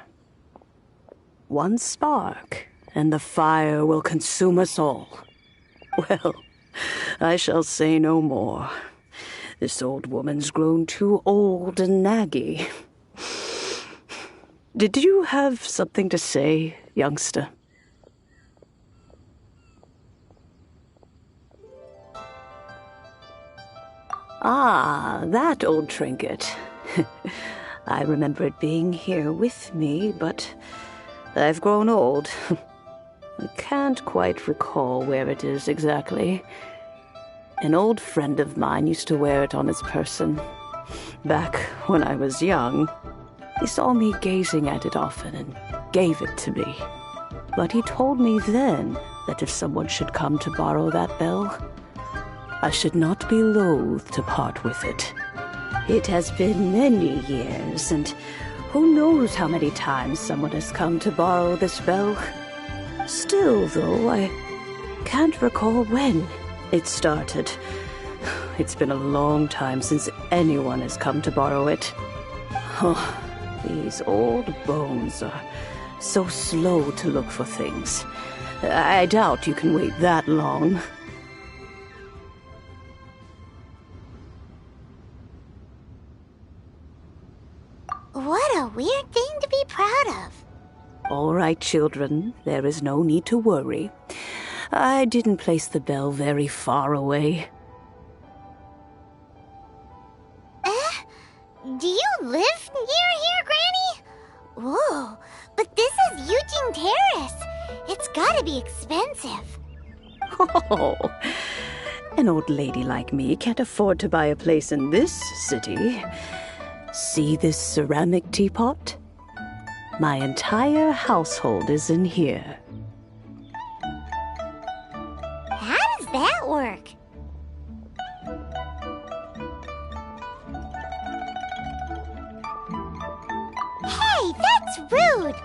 One spark, and the fire will consume us all. Well, I shall say no more. This old woman's grown too old and naggy. Did you have something to say, youngster? Ah, that old trinket. I remember it being here with me, but I've grown old. I can't quite recall where it is exactly. An old friend of mine used to wear it on his person. Back when I was young, he saw me gazing at it often and gave it to me. But he told me then that if someone should come to borrow that bell, I should not be loath to part with it. It has been many years, and who knows how many times someone has come to borrow this bell. Still, though, I can't recall when it started. It's been a long time since anyone has come to borrow it. Oh, these old bones are so slow to look for things. I doubt you can wait that long. What right, children. There is no need to worry. I didn't place the bell very far away. Do you live near here, Granny? Whoa, but this is Eugene Terrace. It's gotta be expensive. Oh, an old lady like me can't afford to buy a place in this city. See this ceramic teapot? My entire household is in here. How does that work? Hey, that's rude!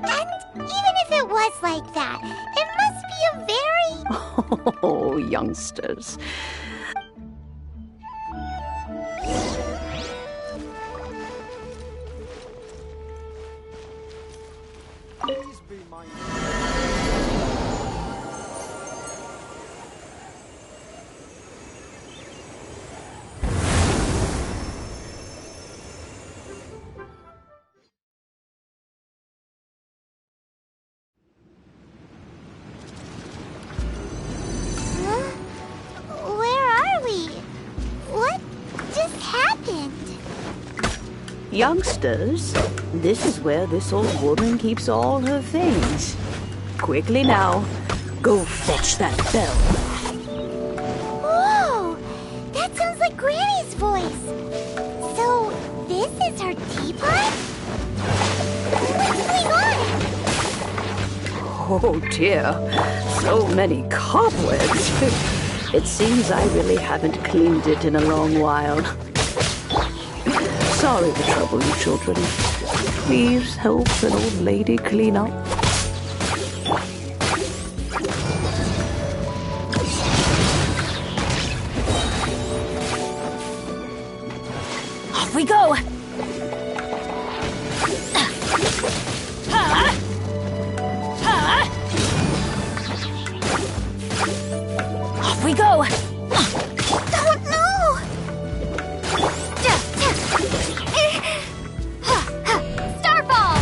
And even if it was like that, it must be a very... Oh, youngsters. Please be my... Where are we? What just happened? Youngsters, this is where this old woman keeps all her things. Quickly now, go fetch that bell. Whoa! That sounds like Granny's voice. So, this is her teapot? What's going on? Oh dear, so many cobwebs. It seems I really haven't cleaned it in a long while. Sorry to trouble you, children. Please help an old lady clean up. Off we go! Off we go! Oh no! Starfall!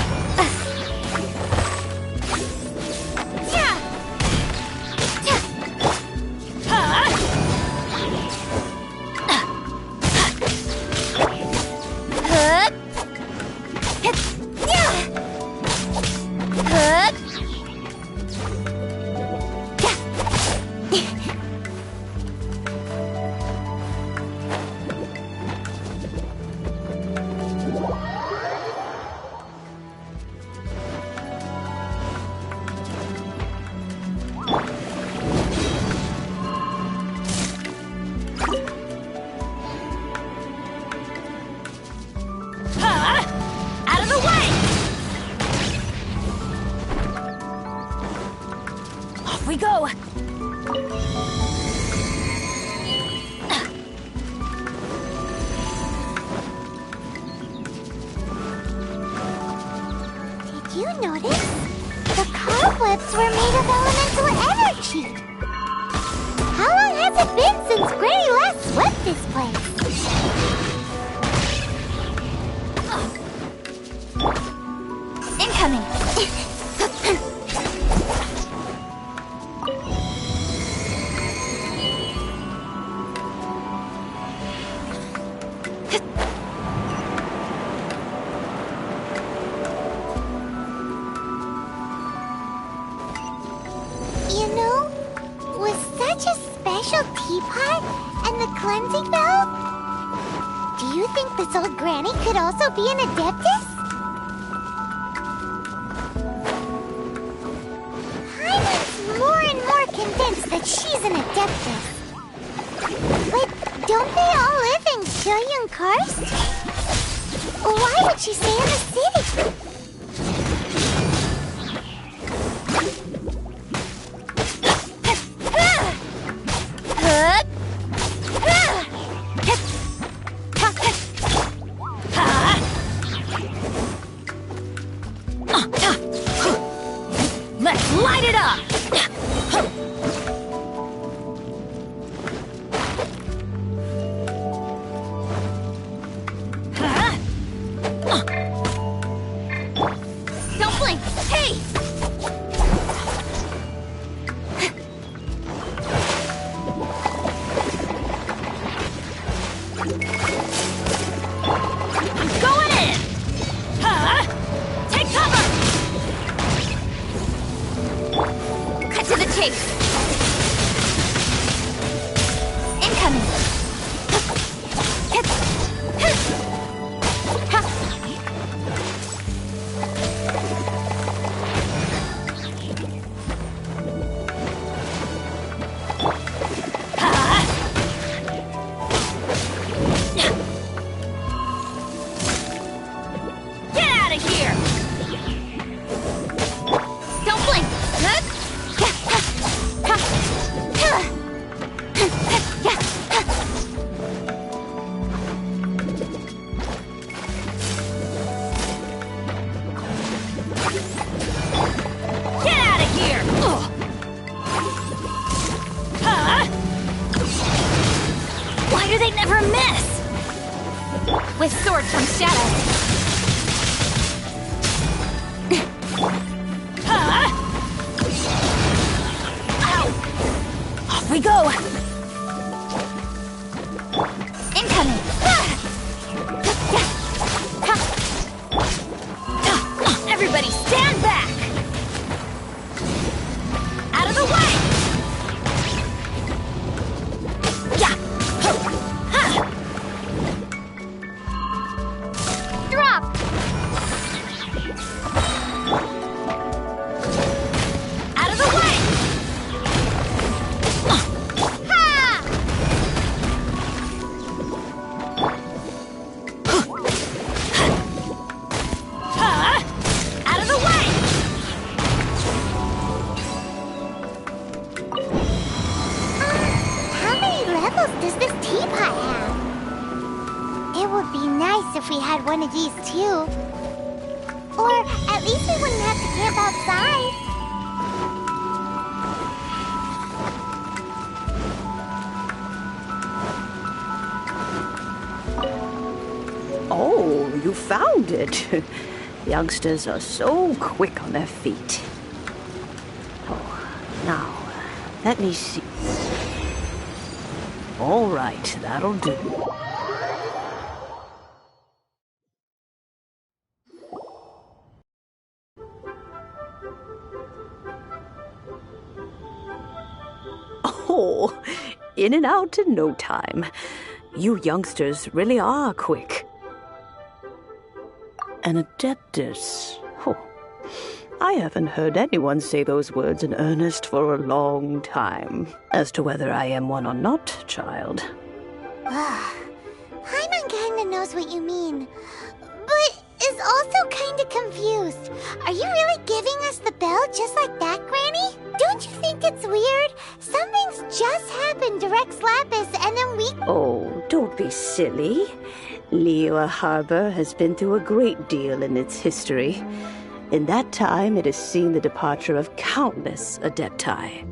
Out of the way! Off we go! Did you notice? The cobwebs were made of elemental energy. How long has it been since Granny last swept this place? Incoming! You know, with such a special teapot and the cleansing bell, do you think this old granny could also be an adeptus? I'm more and more convinced that she's an adeptus. But don't they all live in Julian Karst? Why would she stay in the city? Let's light it up! me! Going in! Huh? Take cover! Cut to the chase! Incoming! With swords from shadows. Ow! Off we go! Incoming! Everybody stand back! Out of the way! Yeah! Ha! Drop! Out of the way! Ha! Out of the way! How many levels does this teapot have? It would be nice if we had one of these too. Or at least we wouldn't have to camp outside. Oh, you found it. Youngsters are so quick on their feet. Oh, now, let me see. All right, that'll do. Oh, in and out in no time. You youngsters really are quick. An adeptus. Oh, I haven't heard anyone say those words in earnest for a long time. As to whether I am one or not, child. Paimon kinda knows what you mean, but is also kinda confused. Are you really giving us the bell just like that, Granny? Don't you think it's weird? Something's just happened to Rex Lapis and then we... Oh, don't be silly. Liyue Harbor has been through a great deal in its history. In that time, it has seen the departure of countless adepti.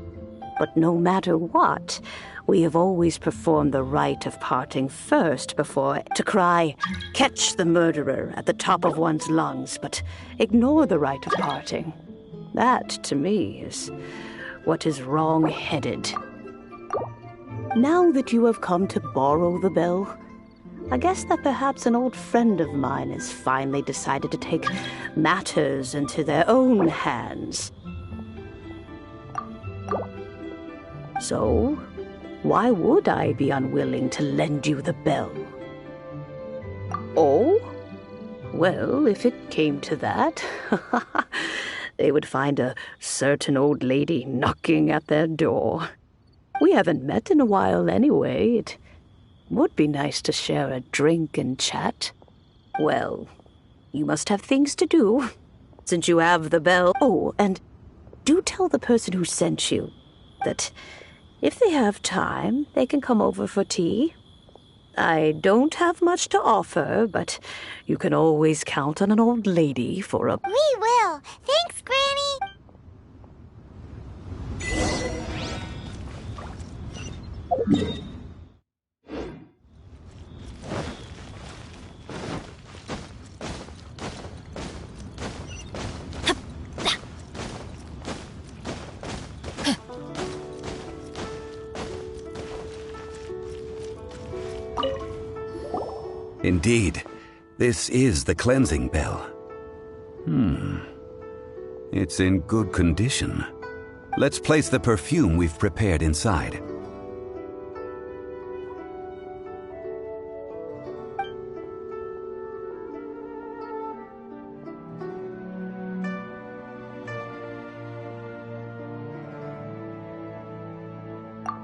But no matter what, we have always performed the rite of parting first before to cry, "Catch the murderer," at the top of one's lungs, but ignore the rite of parting. That, to me, is what is wrong-headed. Now that you have come to borrow the bell, I guess that perhaps an old friend of mine has finally decided to take matters into their own hands. So, why would I be unwilling to lend you the bell? Oh? Well, if it came to that, they would find a certain old lady knocking at their door. We haven't met in a while anyway. It would be nice to share a drink and chat. Well, you must have things to do, since you have the bell. Oh, and do tell the person who sent you that if they have time, they can come over for tea. I don't have much to offer, but you can always count on an old lady for a... We will! Thanks, Granny! Indeed, this is the cleansing bell. It's in good condition. Let's place the perfume we've prepared inside.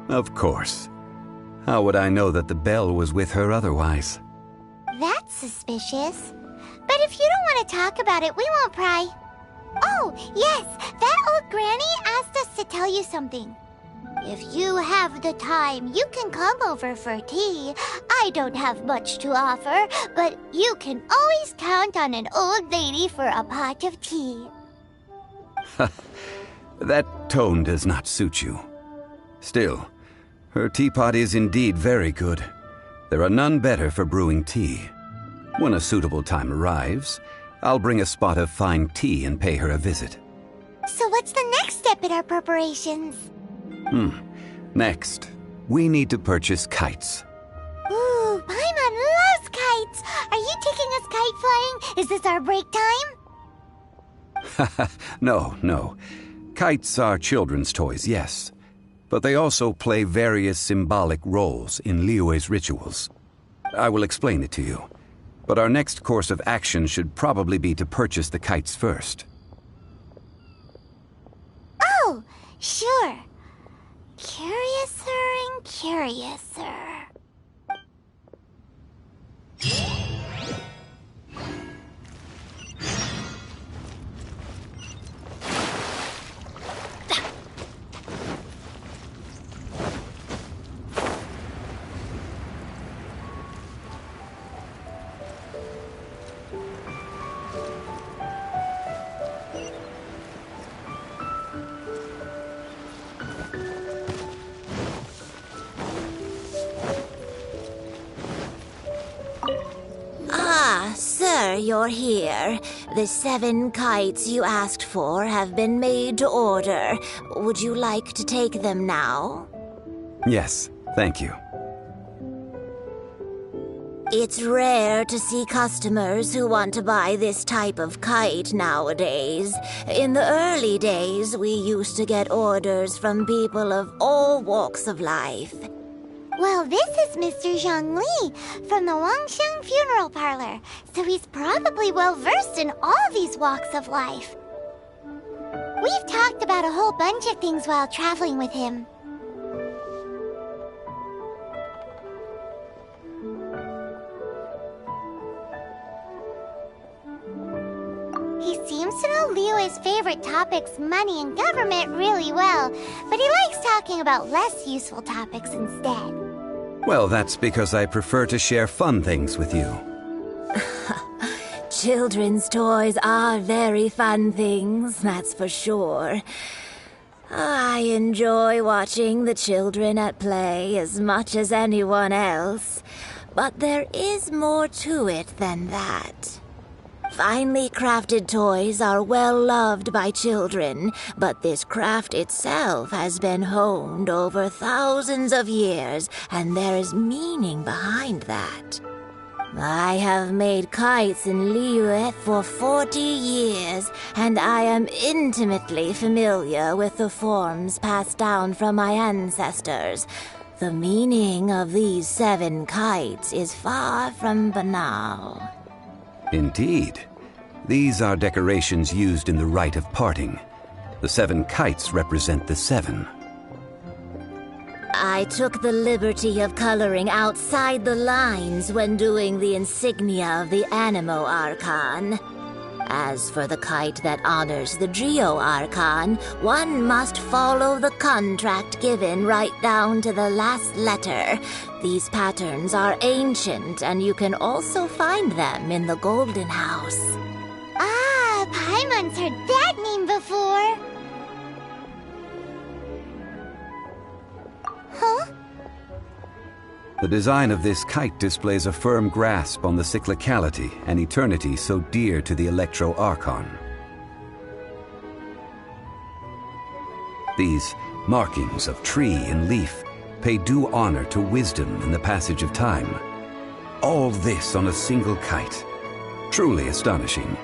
Of course. How would I know that the bell was with her otherwise? That's suspicious. But if you don't want to talk about it, we won't pry. Oh, yes, that old granny asked us to tell you something. If you have the time, you can come over for tea. I don't have much to offer, but you can always count on an old lady for a pot of tea. That tone does not suit you. Still, her teapot is indeed very good. There are none better for brewing tea. When a suitable time arrives, I'll bring a spot of fine tea and pay her a visit. So what's the next step in our preparations? Next, we need to purchase kites. Ooh, Paimon loves kites! Are you taking us kite flying? Is this our break time? No. Kites are children's toys, yes. But they also play various symbolic roles in Liyue's rituals. I will explain it to you. But our next course of action should probably be to purchase the kites first. Oh, sure. Curiouser and curiouser. Sir, you're here. The 7 kites you asked for have been made to order. Would you like to take them now? Yes, thank you. It's rare to see customers who want to buy this type of kite nowadays. In the early days, we used to get orders from people of all walks of life. Well, this is Mr. Zhongli from the Wangsheng Funeral Parlor, so he's probably well-versed in all these walks of life. We've talked about a whole bunch of things while traveling with him. He seems to know Liyue's favorite topics, money and government, really well, but he likes talking about less useful topics instead. Well, that's because I prefer to share fun things with you. Children's toys are very fun things, that's for sure. I enjoy watching the children at play as much as anyone else, but there is more to it than that. Finely crafted toys are well loved by children, but this craft itself has been honed over thousands of years, and there is meaning behind that. I have made kites in Liyue for 40 years, and I am intimately familiar with the forms passed down from my ancestors. The meaning of these 7 kites is far from banal. Indeed. These are decorations used in the rite of parting. The 7 kites represent the 7. I took the liberty of coloring outside the lines when doing the insignia of the Animo Archon. As for the kite that honors the Geo Archon, one must follow the contract given right down to the last letter. These patterns are ancient, and you can also find them in the Golden House. Ah, Paimon's heard that name before. Huh? The design of this kite displays a firm grasp on the cyclicality and eternity so dear to the Electro Archon. These markings of tree and leaf pay due honor to wisdom in the passage of time. All this on a single kite. Truly astonishing.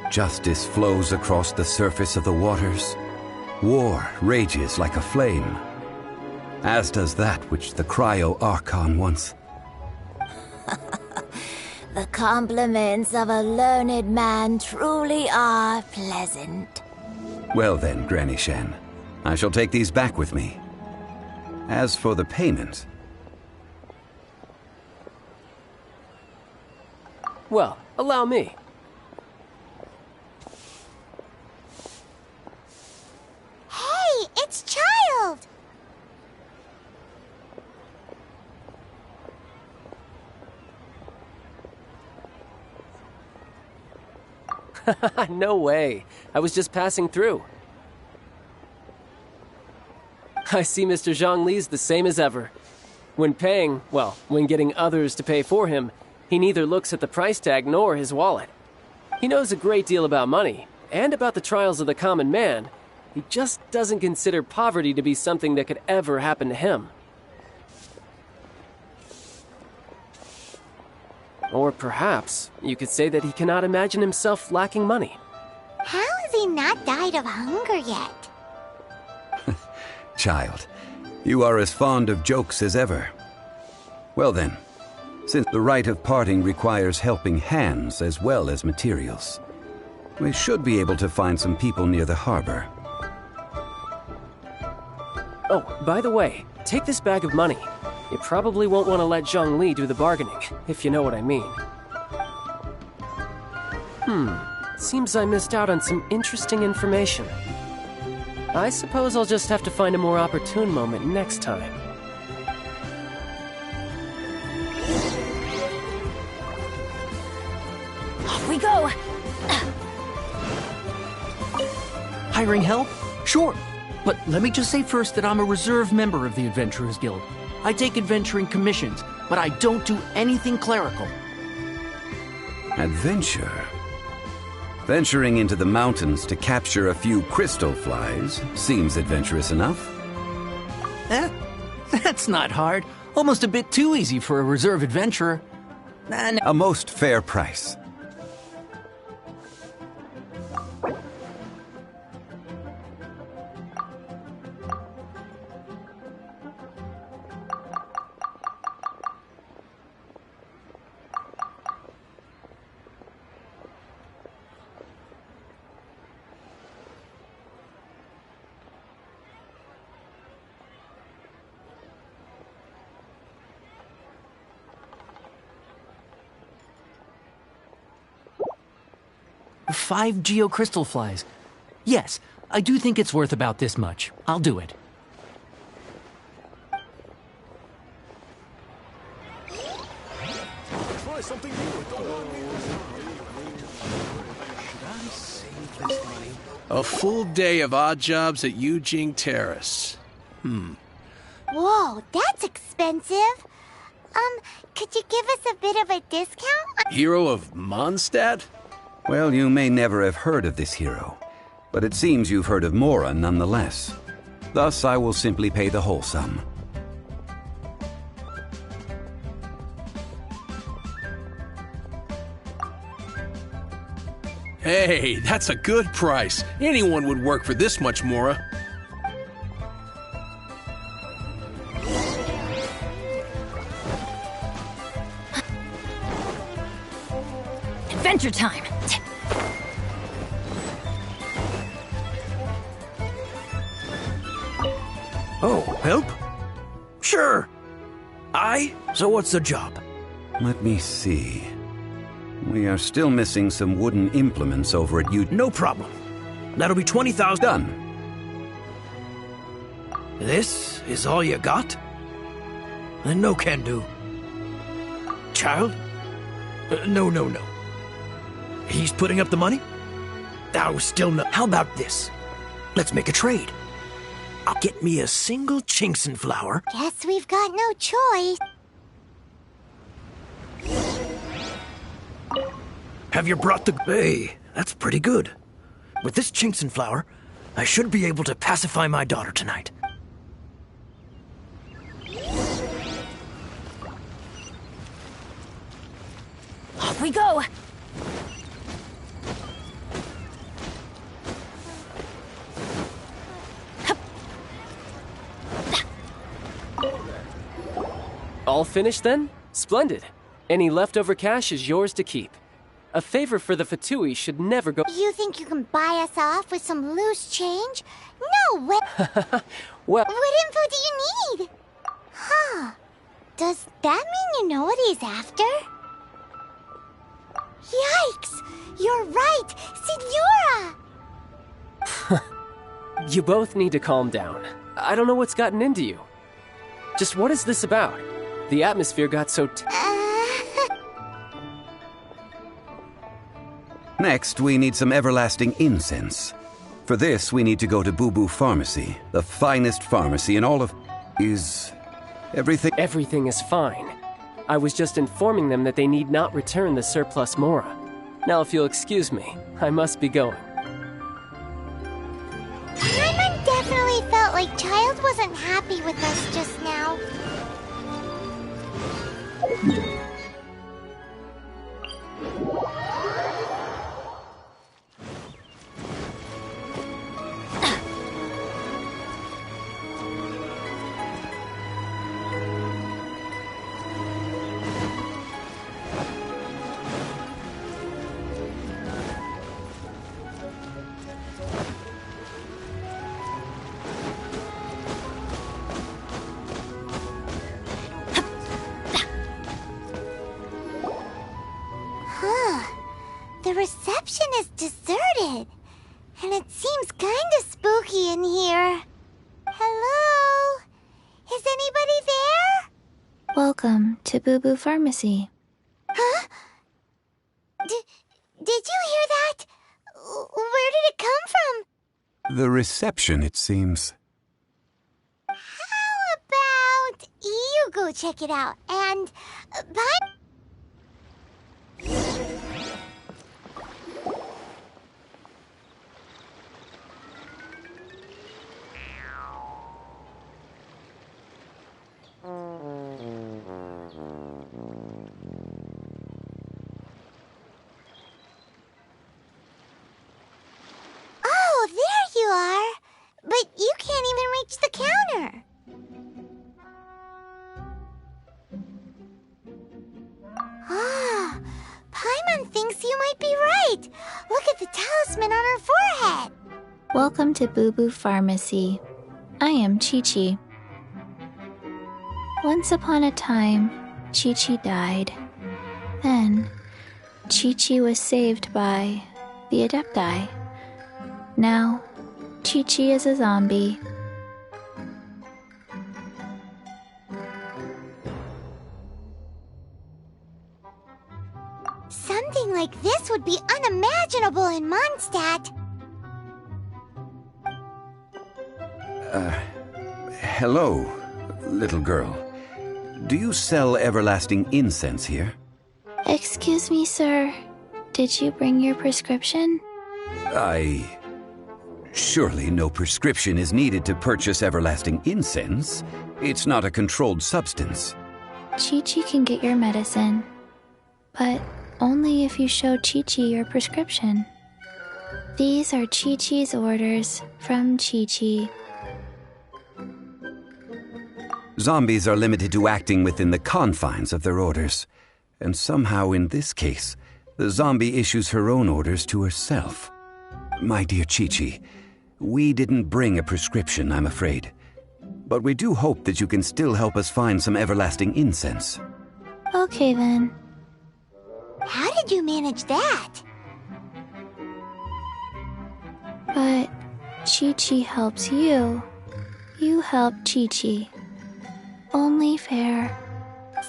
Justice flows across the surface of the waters. War rages like a flame. As does that which the Cryo-Archon once... The compliments of a learned man truly are pleasant. Well then, Granny Shen, I shall take these back with me. As for the payment... Well, allow me. Hey, it's Child! No way. I was just passing through. I see Mr. Zhongli's the same as ever. When paying, well, when getting others to pay for him, he neither looks at the price tag nor his wallet. He knows a great deal about money, and about the trials of the common man. He just doesn't consider poverty to be something that could ever happen to him. Or perhaps you could say that he cannot imagine himself lacking money. How has he not died of hunger yet? Child, you are as fond of jokes as ever. Well then, since the rite of parting requires helping hands as well as materials, we should be able to find some people near the harbor. Oh, by the way, take this bag of money. You probably won't want to let Zhongli do the bargaining, if you know what I mean. Seems I missed out on some interesting information. I suppose I'll just have to find a more opportune moment next time. Off we go! Hiring help? Sure. But let me just say first that I'm a reserve member of the Adventurers Guild. I take adventuring commissions, but I don't do anything clerical. Adventure? Venturing into the mountains to capture a few crystal flies seems adventurous enough. That's not hard. Almost a bit too easy for a reserve adventurer. A most fair price. Five geocrystal flies. Yes, I do think it's worth about this much. I'll do it. Try something new. A full day of odd jobs at Yujing Terrace. Whoa, that's expensive. Could you give us a bit of a discount? Hero of Mondstadt? Well, you may never have heard of this hero, but it seems you've heard of Mora nonetheless. Thus, I will simply pay the whole sum. Hey, that's a good price. Anyone would work for this much, Mora. Adventure time! Oh, help? Sure. So what's the job? Let me see. We are still missing some wooden implements over at No problem. That'll be 20,000. Done. This is all you got? Then no can do. Child? No. He's putting up the money? Oh, still no. How about this? Let's make a trade. I'll get me a single Chinxin flower. Guess we've got no choice. Have you brought the... Hey, that's pretty good. With this Chinxin flower, I should be able to pacify my daughter tonight. Off we go! All finished then? Splendid. Any leftover cash is yours to keep. A favor for the Fatui should never go— You think you can buy us off with some loose change? No way! Well— What info do you need? Huh. Does that mean you know what he's after? Yikes! You're right! Signora! You both need to calm down. I don't know what's gotten into you. Just what is this about? The atmosphere got so Next, we need some everlasting incense. For this, we need to go to Boo Boo Pharmacy, the finest pharmacy in all of— Is everything— Everything is fine. I was just informing them that they need not return the surplus Mora. Now, if you'll excuse me, I must be going. Paimon definitely felt like Child wasn't happy with us just now. The reception is deserted, and it seems kinda spooky in here. Hello? Is anybody there? Welcome to Boo Boo Pharmacy. Huh? Did you hear that? Where did it come from? The reception, it seems. How about you go check it out, and bye. Oh, there you are. But you can't even reach the counter. Ah, Paimon thinks you might be right. Look at the talisman on her forehead. Welcome to Boo Boo Pharmacy. I am Chi-Chi. Once upon a time, Chi-Chi died. Then, Chi-Chi was saved by the Adepti. Now, Chi-Chi is a zombie. Something like this would be unimaginable in Mondstadt. Hello, little girl. Do you sell everlasting incense here? Excuse me, sir. Did you bring your prescription? Surely no prescription is needed to purchase everlasting incense. It's not a controlled substance. Chi-Chi can get your medicine, but only if you show Chi-Chi your prescription. These are Chi-Chi's orders from Chi-Chi. Zombies are limited to acting within the confines of their orders. And somehow in this case, the zombie issues her own orders to herself. My dear Chi-Chi, we didn't bring a prescription, I'm afraid. But we do hope that you can still help us find some everlasting incense. Okay then. How did you manage that? But Chi-Chi helps you. You help Chi-Chi. Only fair.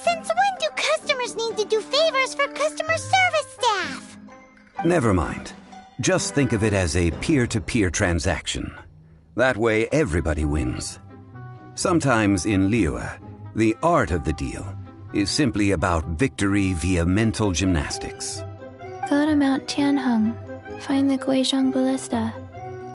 Since when do customers need to do favors for customer service staff? Never mind. Just think of it as a peer-to-peer transaction. That way everybody wins. Sometimes in Liyue, the art of the deal is simply about victory via mental gymnastics. Go to Mount Tianheng. Find the Guizhong Ballista.